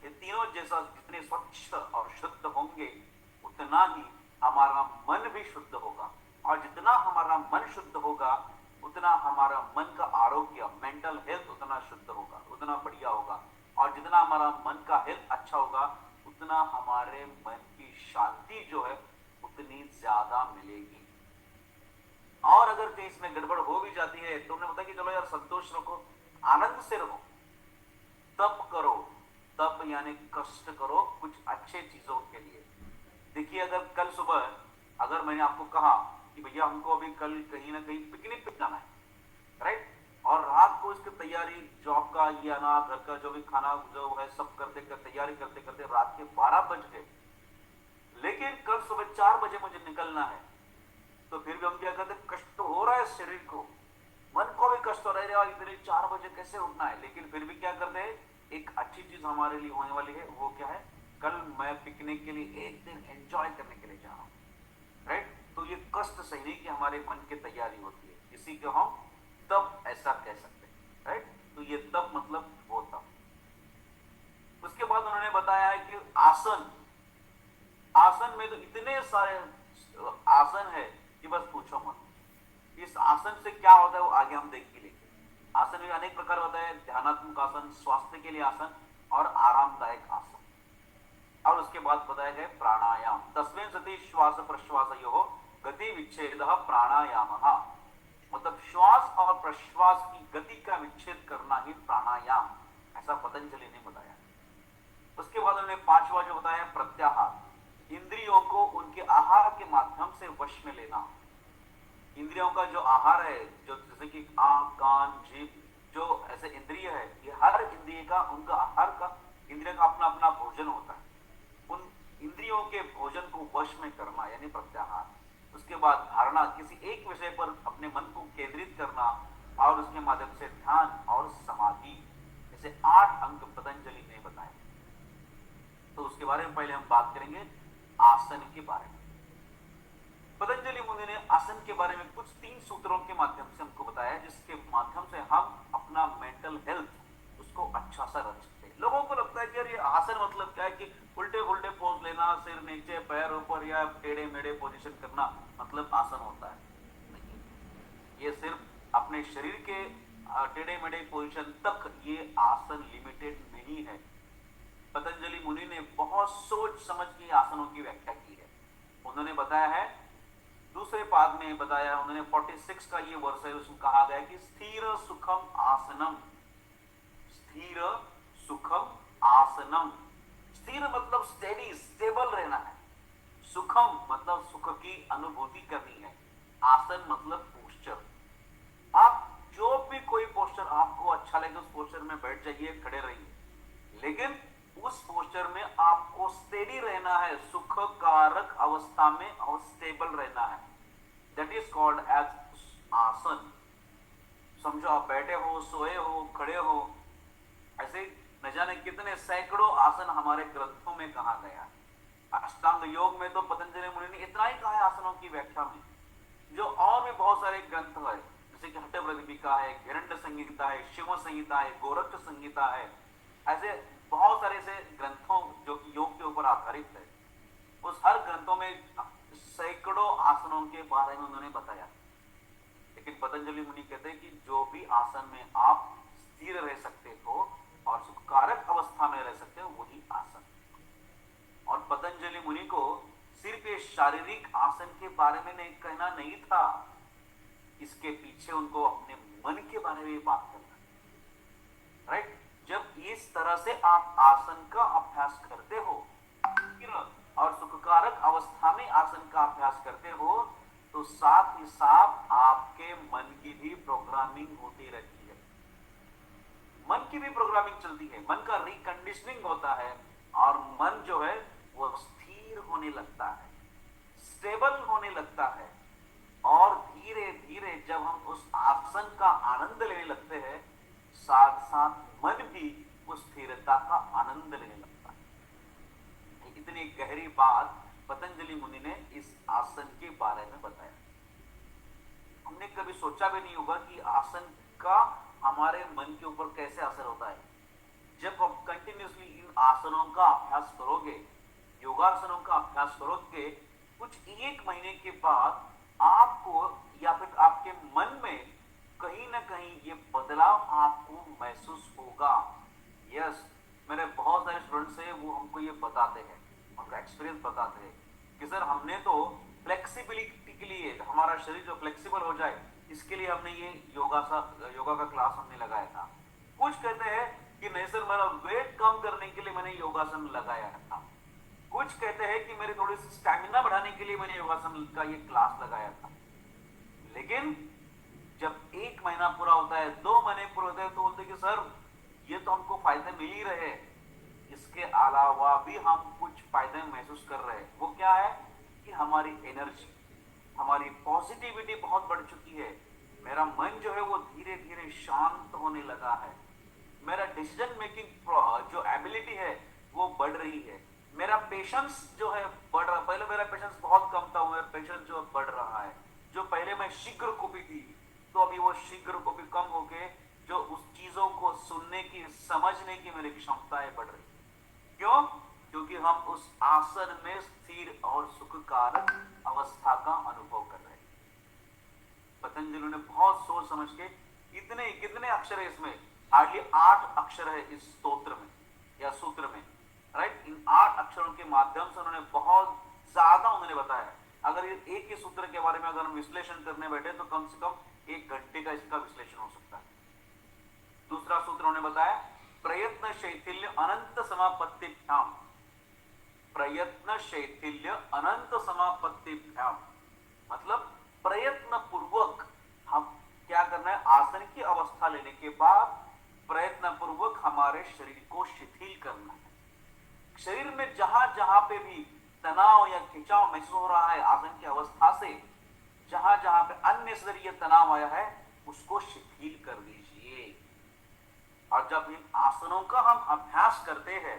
ये तीनों जैसा जितने स्वच्छ और शुद्ध होंगे उतना ही हमारा मन भी शुद्ध होगा, और जितना हमारा मन शुद्ध होगा उतना हमारा मन का आरोग्य, मेंटल हेल्थ उतना शुद्ध होगा, उतना बढ़िया होगा, और जितना हमारा मन का हेल्थ अच्छा होगा उतना हमारे मन की शांति जो है उतनी ज्यादा मिलेगी। और अगर कहीं इसमें गड़बड़ हो भी जाती है तो उन्होंने बताया कि चलो यार संतोष रखो, आनंद से रहो, तप करो, तप यानी कष्ट करो कुछ अच्छे चीजों के लिए। देखिए अगर कल सुबह अगर मैंने आपको कहा कि भैया हमको अभी कल कहीं ना कहीं पिकनिक पे जाना है, राइट, और रात को इसकी तैयारी, जॉब का ये आना, घर का जो भी खाना जो है सब करते करते तैयारी करते करते रात के 12 बज गए, लेकिन कल सुबह 4 बजे मुझे निकलना है, तो फिर भी हम क्या करते, कष्ट तो हो रहा है शरीर को, मन को भी कष्ट हो रहा है, इतने 4 बजे कैसे उठना है, लेकिन फिर भी क्या करते हैं, एक अच्छी चीज हमारे लिए होने वाली है, वो क्या है, कल मैं पिकनिक के लिए एक दिन एंजॉय करने के लिए जा रहा हूं, राइट। तो ये कष्ट सहने की हमारे मन की तैयारी होती है, इसी को हम तप ऐसा कह सकते हैं, राइट। तो ये तप मतलब वो तप। उसके बाद उन्होंने बताया है कि आसन, आसन में तो इतने सारे आसन है कि बस पूछो मत। इस आसन से क्या होता है वो आगे हम देख के लेंगे। आसन में अनेक प्रकार होता है, ध्यानात्मक आसन, स्वास्थ्य के लिए आसन और आरामदायक आसन। और उसके बाद बताया गया प्राणायाम, तस्मिन् सति श्वास प्रश्वासयोः गति विच्छेद प्राणायामः, मतलब श्वास और प्रश्वास की गति का विच्छेद करना ही प्राणायाम, ऐसा पतंजलि ने बताया। उसके बाद उन्होंने 5वां जो बताया प्रत्याहार, इंद्रियों को उनके आहार के माध्यम से वश में लेना। इंद्रियों का जो आहार है, जो जैसे कि आंख, कान, जीभ, जो ऐसे इंद्रिय है, ये हर इंद्रिय का उनका आहार का, इंद्रिय का अपना अपना भोजन होता है। उन इंद्रियों के भोजन को वश में करना यानी प्रत्याहार। उसके बाद धारणा, किसी एक विषय पर अपने मन को केंद्रित करना और उसके माध्यम से ध्यान और समाधि। ऐसे 8 अंग पतंजलि ने बताए। तो उसके बारे में पहले हम बात करेंगे आसन के बारे में। पतंजलि मुनि ने आसन के बारे में कुछ 3 सूत्रों के माध्यम से हमको बताया, जिसके माध्यम से हम अपना मेंटल हेल्थ उसको अच्छा सा रख सकते हैं। लोगों को लगता है कि यार ये आसन मतलब क्या है कि उल्टे उल्टे पोज लेना, सिर नीचे पैर ऊपर या टेढ़े मेढ़े पोजीशन करना मतलब आसन होता है। नहीं, ये सिर्फ अपने शरीर के टेढ़े मेढ़े पोजीशन तक ये आसन लिमिटेड नहीं है। पतंजलि मुनि ने बहुत सोच समझ के आसनों की व्याख्या की है। उन्होंने बताया है, दूसरे पाद में बताया उन्होंने, 46 का ये वर्ष है, उसमें कहा गया कि स्थिर सुखम आसनम। स्थिर सुखम आसनम। स्थिर मतलब स्टेडी, स्टेबल रहना है। सुखम मतलब सुख की अनुभूति करनी है। आसन मतलब पोस्चर। आप जो भी कोई पोस्चर आपको अच्छा लगे उस पोस्चर में बैठ जाइए, खड़े रहिए, लेकिन उस पोस्चर में आपको स्टेडी रहना है, सुख कारक अवस्था में और स्टेबल रहना है। दैट इज कॉल्ड एज आसन। समझो आप बैठे हो, सोए हो, खड़े हो, ऐसे न जाने कितने सैकड़ों आसन हमारे ग्रंथों में कहा गया। अष्टांग योग में तो पतंजलि मुनि ने इतना ही कहा है आसनों की व्याख्या में। जो और भी बहुत सारे ग्रंथ है, जैसे कि हठप्रदीपिका है, हिरण्य संहिता है, शिव संहिता है, गोरख संहिता है, ऐसे बहुत सारे ऐसे ग्रंथों जो कि योग के ऊपर आधारित है, उस हर ग्रंथों में सैकड़ों आसनों के बारे में उन्होंने बताया। लेकिन पतंजलि मुनि कहते हैं कि जो भी आसन में आप स्थिर रह सकते हो और सुखकारक अवस्था में रह सकते हो वही आसन। और पतंजलि मुनि को सिर्फ ये शारीरिक आसन के बारे में नहीं कहना नहीं था, इसके पीछे उनको अपने मन के बारे में बात करना। राइट? जब इस तरह से आप आसन का अभ्यास करते हो और सुखकारक अवस्था में आसन का अभ्यास करते हो, तो साथ ही साथ आपके मन की भी प्रोग्रामिंग होती रहती है। मन की भी प्रोग्रामिंग चलती है, मन का रिकंडीशनिंग होता है और मन जो है वो स्थिर होने लगता है, स्टेबल होने लगता है। और धीरे धीरे जब हम उस आसन का आनंद लेने लगते हैं, साथ साथ मन भी उस स्थिरता का आनंद लेने लगता है। इतनी गहरी बात पतंजलि मुनि ने इस आसन के बारे में बताया। हमने कभी सोचा भी नहीं होगा कि आसन का हमारे मन के ऊपर कैसे असर होता है। जब आप कंटिन्यूसली इन आसनों का अभ्यास करोगे, योगासनों का अभ्यास करोगे, कुछ 1 महीने के बाद आपको या फिर आपके मन में कहीं ना कहीं ये बदलाव आपको महसूस होगा। यस, मेरे बहुत सारे स्टूडेंट्स हैं, वो हमको ये बताते हैं, उनका एक्सपीरियंस बताते हैं कि सर हमने तो फ्लेक्सिबिलिटी के लिए, हमारा शरीर जो फ्लेक्सिबल हो जाए, इसके लिए हमने ये योगा का क्लास हमने लगाया था। कुछ कहते हैं कि नहीं सर, मेरा वेट कम करने के लिए मैंने योगासन लगाया था। कुछ कहते हैं कि मेरी थोड़ी सी स्टैमिना बढ़ाने के लिए मैंने योगासन का ये क्लास लगाया था। लेकिन जब 1 महीना पूरा होता है, 2 महीने पूरे होते हैं, तो बोलते कि सर ये तो हमको फायदे मिल ही रहे, इसके अलावा भी हम कुछ फायदे महसूस कर रहे हैं। वो क्या है कि हमारी एनर्जी, हमारी पॉजिटिविटी बहुत बढ़ चुकी है। मेरा मन जो है वो धीरे धीरे शांत होने लगा है। मेरा डिसीजन मेकिंग जो एबिलिटी है वो बढ़ रही है। मेरा पेशेंस जो है बढ़ रहा, पहले मेरा पेशेंस बहुत कम था, मेरा पेशेंस जो बढ़ रहा है। जो पहले मैं शीघ्र कॉपी थी, तो अभी वो शीघ्र कॉपी कम होके जो उस चीजों को सुनने की, समझने की मेरी क्षमताएं बढ़ रही। क्यों? क्योंकि हम उस आसन में स्थिर और सुखकारक अवस्था का अनुभव कर रहे हैं। पतंजलि ने बहुत सोच समझ के, कितने अक्षर है इसमें, हार्डली 8 अक्षर है इस स्तोत्र में या सूत्र में। राइट? इन 8 अक्षरों के माध्यम से उन्होंने बहुत ज्यादा उन्होंने बताया। अगर ये एक ही सूत्र के बारे में अगर हम विश्लेषण करने बैठे तो कम से कम 1 घंटे का इसका विश्लेषण हो सकता है। दूसरा सूत्र उन्होंने बताया, प्रयत्न शैथिल्य अनंत समापत्तिभ्याम। प्रयत्न शैथिल्य अनंत समापत्तिभ्याम, मतलब प्रयत्न पूर्वक हम क्या करना है, आसन की अवस्था लेने के बाद प्रयत्न पूर्वक हमारे शरीर को शिथिल करना है। शरीर में जहां जहां पे भी तनाव या खिंचाव महसूस हो रहा है आसन की अवस्था से, जहां जहां पे अननेसेसरी तनाव आया है उसको शिथिल कर दीजिए। और जब इन आसनों का हम अभ्यास करते हैं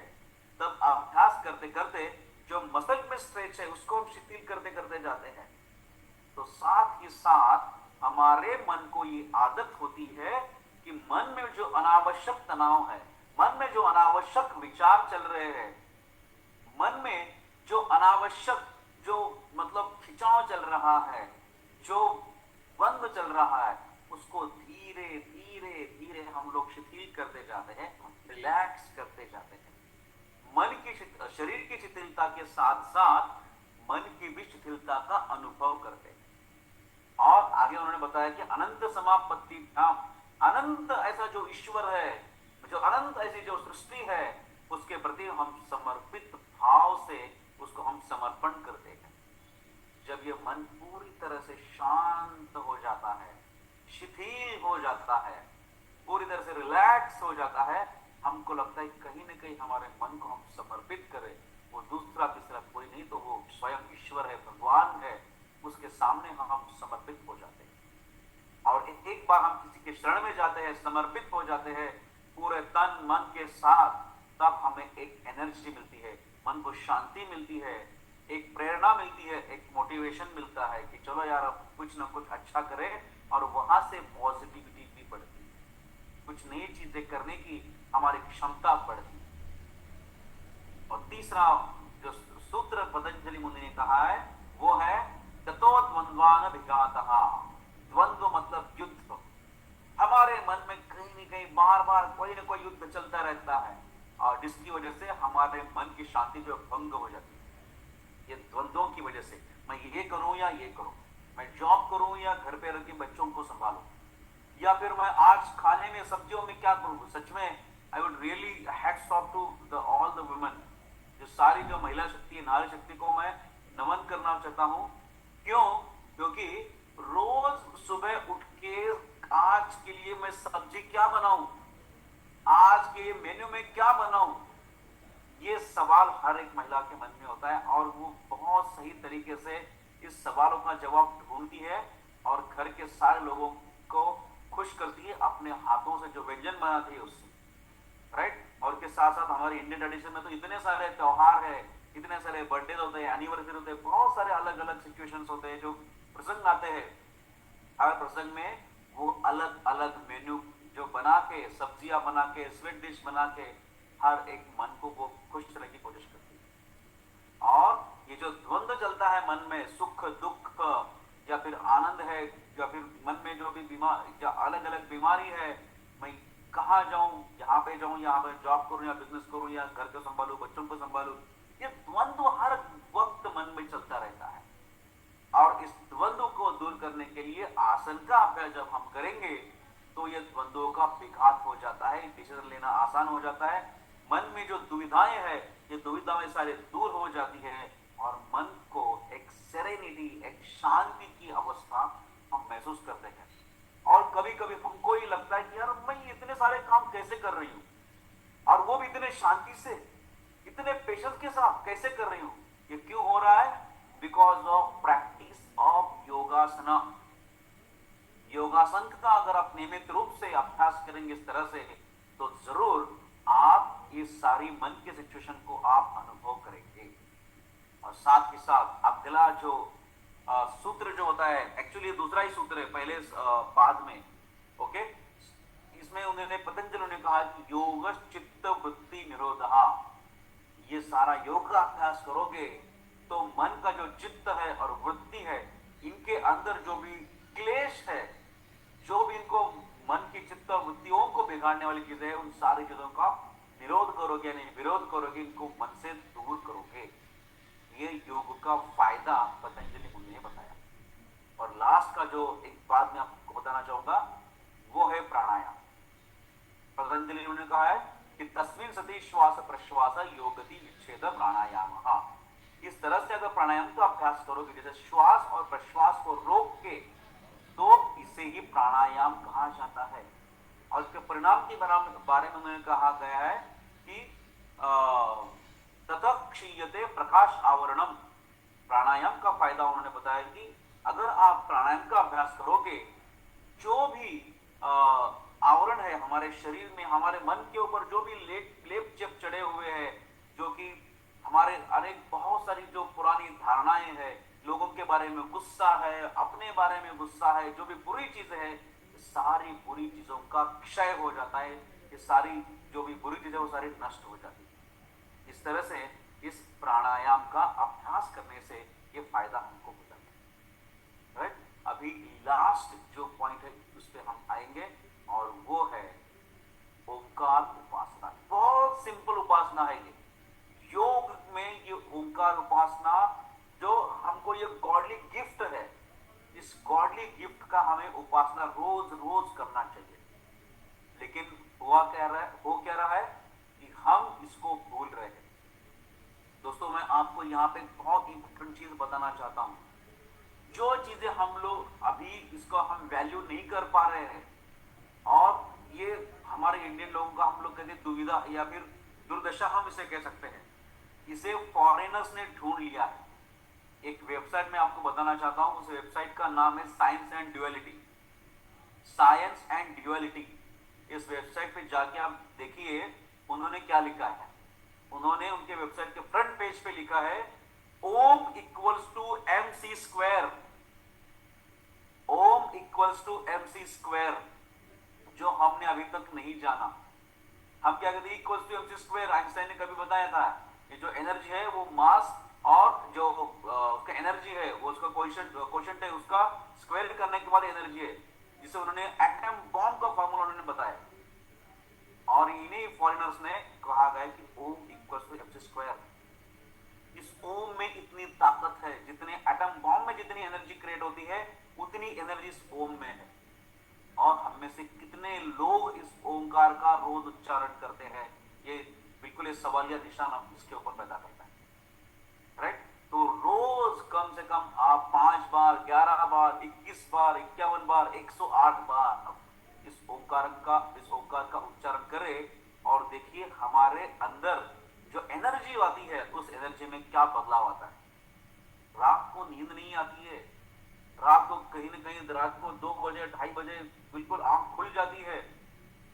तब अभ्यास करते करते जो मसल में स्ट्रेच है उसको हम शिथिल करते करते जाते हैं। तो साथ ही साथ हमारे मन को ये आदत होती है कि मन में जो अनावश्यक तनाव है, मन में जो अनावश्यक विचार चल रहे हैं, मन में जो अनावश्यक जो मतलब खिंचाव चल रहा है, जो बंद चल रहा है, उसको धीरे धीरे धीरे हम लोग शिथिल करते जाते हैं, रिलैक्स करते जाते हैं। मन की शरीर की शिथिलता के साथ साथ मन की भी शिथिलता का अनुभव करते हैं। और आगे उन्होंने बताया कि अनंत समापत्ति धाम, अनंत ऐसा जो ईश्वर है, जो अनंत ऐसी जो सृष्टि है, उसके प्रति हम समर्पित भाव से उसको हम समर्पण करते हैं। जब ये मन पूरी तरह से शांत हो जाता है, शिथिल हो जाता है, पूरी तरह से रिलैक्स हो जाता है, हमको लगता है कहीं ना कहीं हमारे मन को हम समर्पित करें, वो दूसरा तीसरा कोई नहीं तो वो स्वयं ईश्वर है, भगवान है, उसके सामने हम समर्पित हो जाते हैं। और एक बार हम किसी के शरण में जाते हैं, समर्पित हो जाते हैं पूरे तन मन के साथ, तब हमें एक एनर्जी मिलती है, मन को शांति मिलती है, एक प्रेरणा मिलती है, एक मोटिवेशन मिलता है कि चलो यार अब कुछ ना कुछ अच्छा करें। और वहां से पॉजिटिविटी भी बढ़ती है, कुछ नई चीजें करने की हमारी क्षमता बढ़ती है। और तीसरा जो सूत्र पतंजलि मुनि ने कहा है वो है ततो द्वंद्वान विघातः। द्वंद्व मतलब युद्ध। हमारे मन में कहीं न कहीं बार बार कोई ना कोई युद्ध चलता रहता है और जिसकी वजह से हमारे मन की शांति जो भंग हो जाती है। ये द्वंद्वों की वजह से, मैं ये करूं या ये करूं, मैं जॉब करूं या घर पे रह के बच्चों को संभालूं, या फिर मैं आज खाने में सब्जियों में क्या करूं। सच में I would really hats off to the all the women, जो सारी जो महिला शक्ति है, नारी शक्ति को मैं नमन करना चाहता हूं। क्यों? क्योंकि रोज सुबह उठ के आज के लिए मैं सब्जी क्या बनाऊं, आज के मेन्यू में क्या बनाऊं, ये सवाल हर एक महिला के मन में होता है और वो बहुत सही तरीके से इस सवालों का जवाब ढूंढती है और घर के सारे लोगों को खुश करती है अपने हाथों से जो व्यंजन बनाती है उससे, राइट। और के साथ साथ हमारे इंडियन ट्रेडिशन में तो इतने सारे त्योहार है, इतने सारे बर्थडे होते हैं, एनिवर्सरी होते हैं, बहुत सारे अलग अलग सिचुएशंस होते हैं, जो प्रसंग आते हैं। हर प्रसंग में वो अलग अलग मेन्यू जो बना के, सब्जियां बना के, स्वीट डिश बना के हर एक मन को वो खुश करने की कोशिश करती है। और ये जो द्वंद्व चलता है मन में, सुख दुख या फिर आनंद है, या फिर मन में जो भी बीमार या अलग अलग बीमारी है, मैं कहाँ जाऊं, यहाँ पे जाऊं, यहाँ पे जॉब करूं या बिजनेस करूं या घर को संभालूं, बच्चों को संभालूं, ये द्वंद्व हर वक्त मन में चलता रहता है। और इस द्वंद्व को दूर करने के लिए आसन का अभ्यास जब हम करेंगे तो ये द्वंद्वों का विघात हो जाता है, डिसीजन लेना आसान हो जाता है। मन में जो दुविधाएं है, ये दुविधाएं सारे दूर हो जाती है और मन को एक सेरेनिटी, एक शांति की अवस्था हम महसूस करते हैं। और कभी कभी हमको ही लगता है कि यार मैं इतने सारे काम कैसे कर रही हूँ, और वो भी इतने शांति से, इतने पेशेंस के साथ कैसे कर रही हूँ। ये क्यों हो रहा है? Because of practice of योगासना। योगासन का अगर आप नियमित रूप से अभ्यास करेंगे इस तरह से, तो जरूर आप इस सारी मन के सिचुएशन को आप अनुभव करेंगे। और साथ ही साथ अगला जो सूत्र जो होता है, एक्चुअली दूसरा ही सूत्र है पहले पाद में, ओके। इसमें उन्होंने पतंजलि ने कहा कि योग चित्त वृत्ति निरोधा। ये सारा योग का अभ्यास करोगे तो मन का जो चित्त है और वृत्ति है, इनके अंदर जो भी क्लेश है, जो भी इनको मन की चित्त और वृत्तियों को बिगाड़ने वाली चीजें है, उन सारी चीजों का निरोध करोगे, यानी विरोध करोगे, इनको मन से दूर करोगे। ये योग का फायदा पतंजलि मुनि ने बताया। और लास्ट का जो एक बात मैं आपको बताना चाहूंगा वो है प्राणायाम। पतंजलि मुनि ने कहा है कि तस्मिन् सति श्वास प्रश्वास योग गति विच्छेद प्राणायाम। इस तरह से अगर प्राणायाम का अभ्यास करोगे, जैसे श्वास और प्रश्वास को रोक के, तो इसे ही प्राणायाम कहा जाता है। और इसके परिणाम के बारे में उन्होंने कहा गया है कि ततः क्षीयते प्रकाश आवरणम। प्राणायाम का फायदा उन्होंने बताया कि अगर आप प्राणायाम का अभ्यास करोगे, जो भी आवरण है हमारे शरीर में, हमारे मन के ऊपर जो भी लेप चेप चढ़े हुए हैं, जो कि हमारे अनेक बहुत सारी जो पुरानी धारणाएं हैं, लोगों के बारे में गुस्सा है, अपने बारे में गुस्सा है, जो भी बुरी चीजें हैं, सारी बुरी चीजों का क्षय हो जाता है। ये सारी जो भी बुरी चीजें वो सारी नष्ट हो जाती है। इस तरह से इस प्राणायाम का अभ्यास करने से ये फायदा हमको मिलता है। राइट, अभी लास्ट जो पॉइंट है उस पर हम आएंगे, और वो है ओंकार उपासना। बहुत सिंपल उपासना है ये। योग में ये ओंकार उपासना जो हमको ये गॉडली गिफ्ट है, इस गॉडली गिफ्ट का हमें उपासना रोज रोज करना चाहिए। लेकिन हो क्या रहा है कि हम इसको भूल रहे हैं। दोस्तों, मैं आपको यहाँ पे बहुत इंपॉर्टेंट चीज बताना चाहता हूँ। जो चीजें हम लोग अभी इसको हम वैल्यू नहीं कर पा रहे हैं, और ये हमारे इंडियन लोगों का हम लोग कहते हैं दुविधा या फिर दुर्दशा हम इसे कह सकते हैं, इसे फॉरेनर्स ने ढूंढ लिया है। एक वेबसाइट में आपको बताना चाहता हूं, उस वेबसाइट का नाम है science and duality. Science and duality, इस वेबसाइट पे जाके आप देखिए उन्होंने क्या लिखा है। उन्होंने उनके वेबसाइट के फ्रंट पेज पे लिखा है ohm equals to MC square. Ohm equals to MC square, जो हमने अभी तक नहीं जाना। हम क्या कहते हैं, equals to MC square. Einstein ने कभी बताया था, ये जो एनर्जी है वो मास और जो उसका एनर्जी है वो उसका क्वोशंट है, उसका स्क्वायर करने के बाद एनर्जी है, जिसे उन्होंने एटम बॉम्ब का फार्मूला उन्होंने बताया। और इन्हीं फॉरेनर्स ने कहा गया कि ओम इक्वल्स टू MC स्क्वायर। इस ओम में इतनी ताकत है, जितने एटम बॉम्ब में जितनी एनर्जी क्रिएट होती है उतनी एनर्जी इस ओम में है। और हम में से कितने लोग इस ओंकार का रोज उच्चारण करते हैं, ये बिल्कुल एक सवालिया निशान हम इसके ऊपर पैदा करता है। राइट, तो रोज कम से कम आप 5 बार, 11 बार, 21 बार, 51 बार, 108 बार इस ओंकार का उच्चारण करें, और देखिए हमारे अंदर जो एनर्जी आती है उस एनर्जी में क्या बदलाव आता है। रात को नींद नहीं आती है, रात को कहीं ना कहीं रात को 2 बजे 2:30 बजे बिल्कुल आंख खुल जाती है,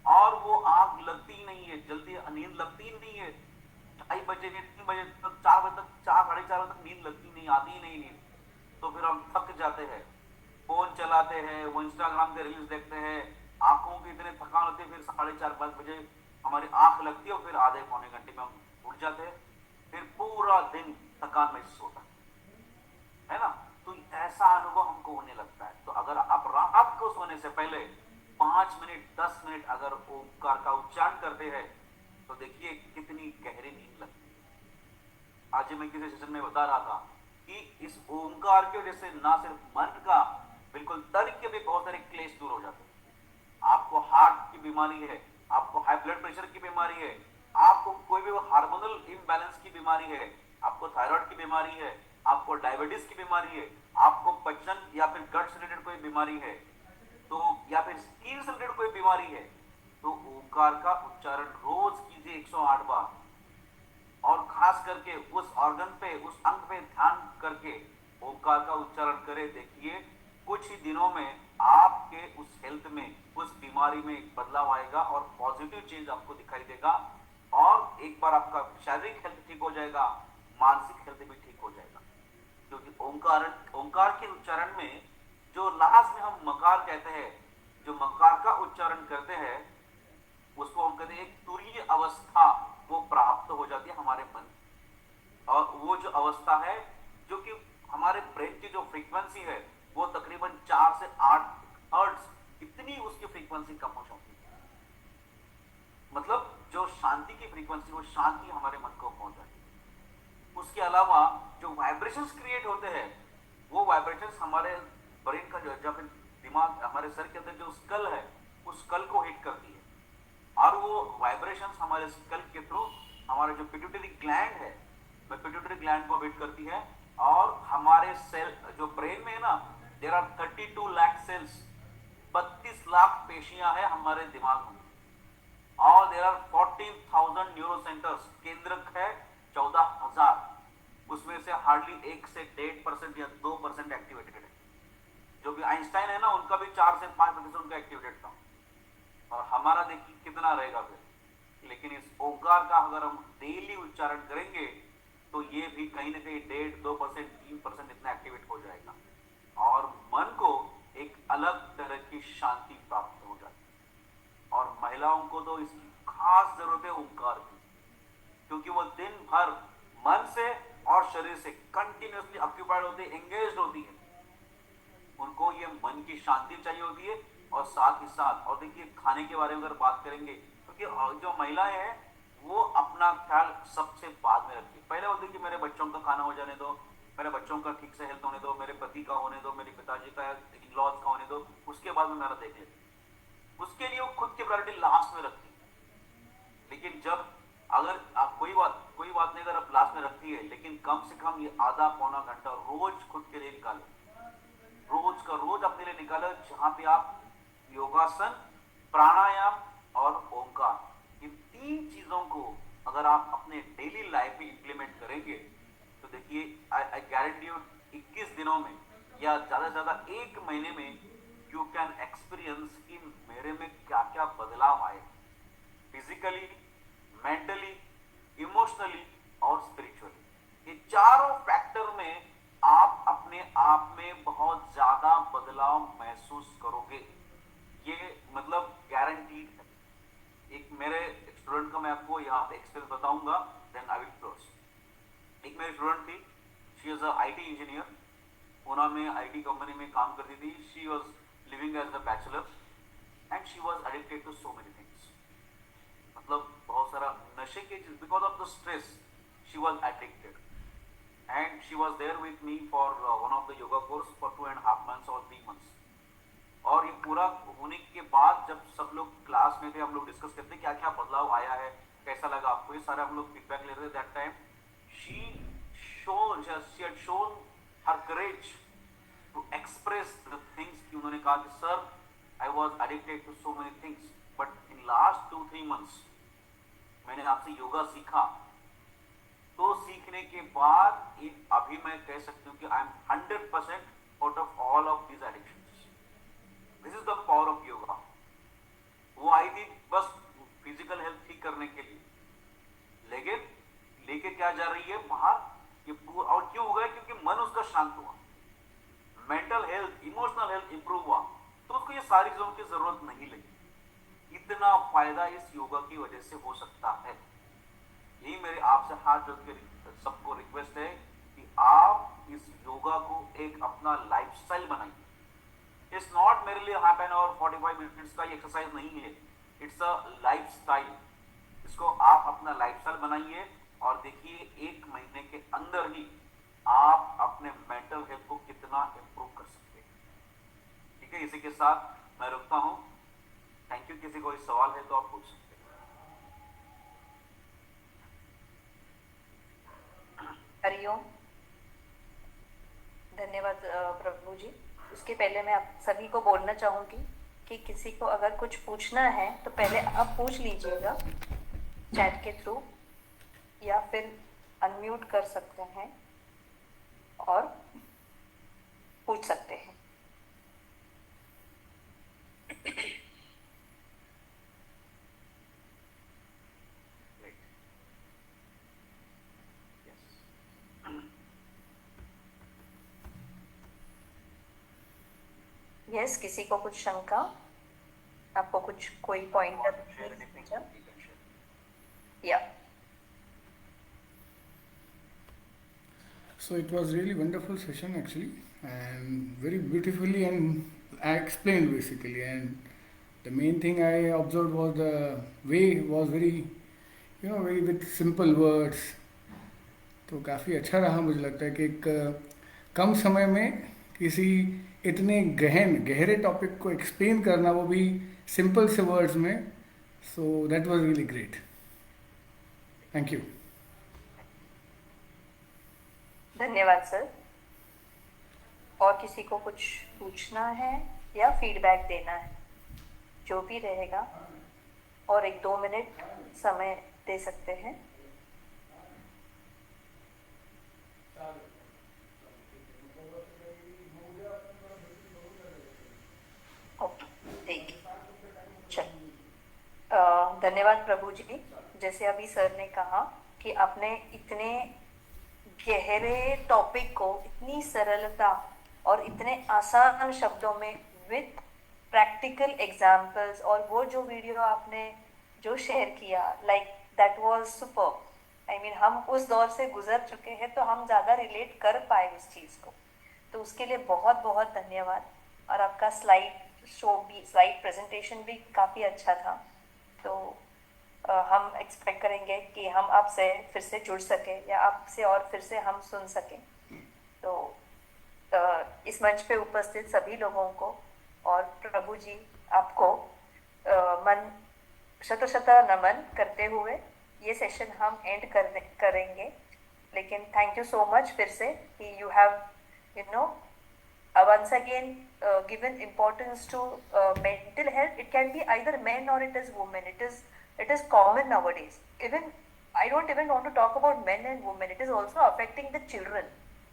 और वो आंख लगती नहीं है, जल्दी नींद लगती नहीं है। 2:30 बजे 3 बजे तक 4 बजे तक 4 साढ़े 4 बजे तक नींद लगती नहीं, आती ही नहीं नींद। तो फिर हम थक जाते हैं, फोन चलाते हैं, वो इंस्टाग्राम के रील्स देखते हैं, आंखों की इतने थकान होती है, फिर 4:30-5 बजे हमारी आंख लगती है और फिर आधे पौने घंटे में हम उठ जाते हैं, फिर पूरा दिन थकान महसूस होता है ना। तो ऐसा अनुभव हमको होने लगता है। तो अगर आप रात को सोने से पहले 5 मिनट 10 मिनट अगर ओंकार का उच्चारण करते हैं, तो देखिए कितनी गहरी नींद लगती है। आज मैं किसी सेशन में बता रहा था कि इस ओंकार की वजह से ना सिर्फ मन का, बिल्कुल तर्क के भी बहुत सारे क्लेश दूर हो जाते हैं। आपको हार्ट की बीमारी है, आपको हाई ब्लड प्रेशर की बीमारी है, आपको कोई भी हार्मोनल इम्बैलेंस की बीमारी है, आपको थायराइड की बीमारी है, आपको डायबिटीज की बीमारी है, आपको पचन या फिर गट से रिलेटेड कोई बीमारी है, तो या फिर स्किन से रिलेटेड कोई बीमारी है, तो ओंकार का उच्चारण रोज कीजिए 108 बार। और खास करके उस ऑर्गन पे, उस अंग पे ध्यान करके ओंकार का उच्चारण करें। देखिए कुछ ही दिनों में आपके उस हेल्थ में, उस बीमारी में एक बदलाव आएगा और पॉजिटिव चेंज आपको दिखाई देगा। और एक बार आपका शारीरिक हेल्थ ठीक हो जाएगा, मानसिक हेल्थ भी ठीक हो जाएगा। क्योंकि ओंकार के उच्चारण में जो लास्ट में हम मकार कहते हैं, जो मकार का उच्चारण करते हैं, उसको हम कहते हैं एक तुरीय अवस्था वो प्राप्त हो जाती है हमारे मन। और वो जो अवस्था है, जो कि हमारे ब्रेन की जो फ्रीक्वेंसी है वो तकरीबन 4 से 8 हर्ट्ज, इतनी उसकी फ्रीक्वेंसी कम हो जाती है। मतलब जो शांति की फ्रीक्वेंसी, वो शांति हमारे मन को पहुंच जाती है। उसके अलावा जो वाइब्रेशंस क्रिएट होते हैं, वो वाइब्रेशंस हमारे ब्रेन का जो दिमाग, हमारे सर के अंदर जो स्कल है, उस स्कल को हिट करती है। और वो वाइब्रेशंस हमारे स्कल के थ्रू हमारे जो पिट्यूटरी ग्लैंड है, वह पिट्यूटरी ग्लैंड को हिट करती है, और हमारे सेल जो ब्रेन में है ना, there are 32 lakh cells, 32 lakh पेशियां हैं हमारे दिमाग में, और देयर आर 14,000 न्यूरो सेंटर्स, केंद्रक है 14,000, उसमें से हार्डली 1 से 1.5% या 2% एक्टिवेटेड है। जो भी आइंस्टाइन है ना, उनका भी 4 से 5% उनका एक्टिवेटेड था, और हमारा देखिए कितना रहेगा फिर। लेकिन इस ओंकार का अगर हम डेली उच्चारण करेंगे तो ये भी कहीं ना कहीं 1.5-2%, 3% इतना एक्टिवेट हो जाएगा, और मन को एक अलग तरह की शांति प्राप्त हो जाती है। और महिलाओं को तो इसकी खास जरूरत है ओंकार की, क्योंकि वो दिन भर मन से और शरीर से कंटिन्यूसली ऑक्यूपाइड होती है, एंगेज्ड होती है। उनको ये मन की शांति चाहिए होती है, और साथ ही साथ, और देखिए खाने के बारे में अगर बात करेंगे, क्योंकि जो महिलाएं हैं वो अपना ख्याल सबसे बाद में रखती है। पहले बोलती है कि मेरे बच्चों का खाना हो जाने दो, मेरे बच्चों का ठीक से हेल्थ होने दो, मेरे पति का होने दो, मेरे पिताजी का, इन-लॉज का होने दो, उसके बाद में मेरा देख लेती। उसके लिए वो खुद की प्रायोरिटी लास्ट में रखती है। लेकिन जब अगर आप कोई बात नहीं, अगर आप लास्ट में रखती है, लेकिन कम से कम ये आधा पौना घंटा रोज खुद के लिए निकालें, रोज का रोज अपने लिए निकालें, जहां पे आप योगासन, प्राणायाम और ओंकार, इन 3 चीजों को अगर आप अपने डेली लाइफ में इंप्लीमेंट करेंगे तो देखिए आई गारंटी यू 21 दिनों में या ज्यादा से ज्यादा 1 महीने में यू कैन एक्सपीरियंस कि मेरे में क्या क्या बदलाव आए, फिजिकली, मेंटली, इमोशनली और स्पिरिचुअली। ये चारों फैक्टर में आप अपने आप में बहुत ज्यादा बदलाव महसूस करोगे, ये मतलब गारंटीड है। एक मेरे स्टूडेंट का मैं आपको यहाँ पे एक्सपीरियंस बताऊंगा, देन आई विल क्लोज। एक मेरी स्टूडेंट थी, she is a IT engineer, Pune में आईटी कंपनी में काम करती थी। She was living as a bachelor and she was addicted to so many things, मतलब बहुत सारा नशे के, because of the stress she was addicted, and she was there with me for one of the yoga course for 2.5 months और 3 months। और ये पूरा होने के बाद जब सब लोग क्लास में थे, हम लोग डिस्कस करते क्या क्या बदलाव आया है, कैसा लगा आपको, ये सारे हम लोग फीडबैक ले रहे थे। That time she had shown her courage to express the things कि उन्होंने कहा कि sir I was addicted to so many things, but in last 2-3 months मैंने आपसे योगा सीखा, तो सीखने के बाद अभी मैं कह सकती हूँ कि I am 100% out of all of these addictions। This is the power of yoga। वो आई थी बस फिजिकल हेल्थ ठीक करने के लिए, लेकिन लेके क्या जा रही है बाहर, ये और क्यों हो गया, क्योंकि मन उसका शांत हुआ, mental health, emotional health improve हुआ, तो उसको ये सारी चीजों की जरूरत नहीं लगी। इतना फायदा इस योगा की वजह से हो सकता है। यही मेरे आपसे हाथ जोड़ के सबको रिक्वेस्ट है कि आप इस योगा को एक अपना लाइफस्टाइल बनाइए। इट्स नॉट मेरे लिए हाफ एन आवर 45 मिनट्स का एक्सरसाइज नहीं है, इट्स अ लाइफस्टाइल। इसको आप अपना लाइफस्टाइल बनाइए, और देखिए 1 महीने के अंदर ही आप अपने मेंटल हेल्थ को कितना इंप्रूव कर सकते हैं। ठीक है, इसी के साथ मैं रुकता हूं। Thank you. किसी कोई सवाल है तो आप पूछ सकते हैं। हरिओम, धन्यवाद प्रभु जी। उसके पहले मैं आप सभी को बोलना चाहूंगी कि किसी को अगर कुछ पूछना है तो पहले आप पूछ लीजिएगा चैट के थ्रू, या फिर अनम्यूट कर सकते हैं और पूछ सकते हैं। यस, किसी को कुछ शंका, आपको कुछ कोई पॉइंटर या So it was really wonderful session actually, and very beautifully and I explained basically, and the main thing I observed was the way was very, very with simple words। तो काफ़ी अच्छा रहा, मुझे लगता है कि एक कम समय में किसी इतने गहरे टॉपिक को एक्सप्लेन करना, वो भी सिंपल से वर्ड्स में, So that was really great. Thank you. धन्यवाद सर। और किसी को कुछ पूछना है या फीडबैक देना है, जो भी रहेगा, और 1-2 मिनट समय दे सकते हैं। ओके, ठीक है, चलो। धन्यवाद प्रभु जी। जैसे अभी सर ने कहा कि आपने इतने गहरे टॉपिक को इतनी सरलता और इतने आसान शब्दों में विद प्रैक्टिकल एग्जाम्पल्स, और वो जो वीडियो आपने जो शेयर किया, like that was super. I mean हम उस दौर से गुजर चुके हैं तो हम ज़्यादा रिलेट कर पाए उस चीज़ को, तो उसके लिए बहुत बहुत धन्यवाद। और आपका स्लाइड शो भी, स्लाइड प्रेजेंटेशन भी काफ़ी अच्छा था। तो हम एक्सपेक्ट करेंगे कि हम आपसे फिर से जुड़ सके या आपसे और फिर से हम सुन सकें। तो इस मंच पे उपस्थित सभी लोगों को और प्रभु जी आपको मन शत नमन करते हुए ये सेशन हम एंड करेंगे। लेकिन थैंक यू सो मच फिर से कि you have once again given importance to mental health. It can be either men or it is women. It is common nowadays. Even I don't even want to talk about men and women. It is also affecting the children.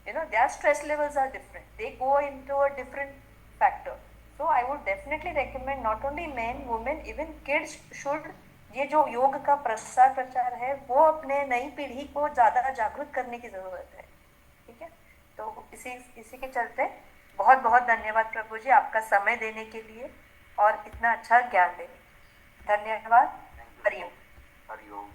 Their stress levels are different. They go into a different factor. So I would definitely recommend not only men, women, even kids should, ये जो योग का प्रसार प्रचार है वो अपने नई पीढ़ी को ज़्यादा जागरूक करने की ज़रूरत है। ठीक है, तो इसी के चलते बहुत बहुत धन्यवाद प्रभु जी आपका समय देने के लिए और इतना अच्छा ज्ञान देने के लिए। धन्यवाद। हरिओम। हरिओम।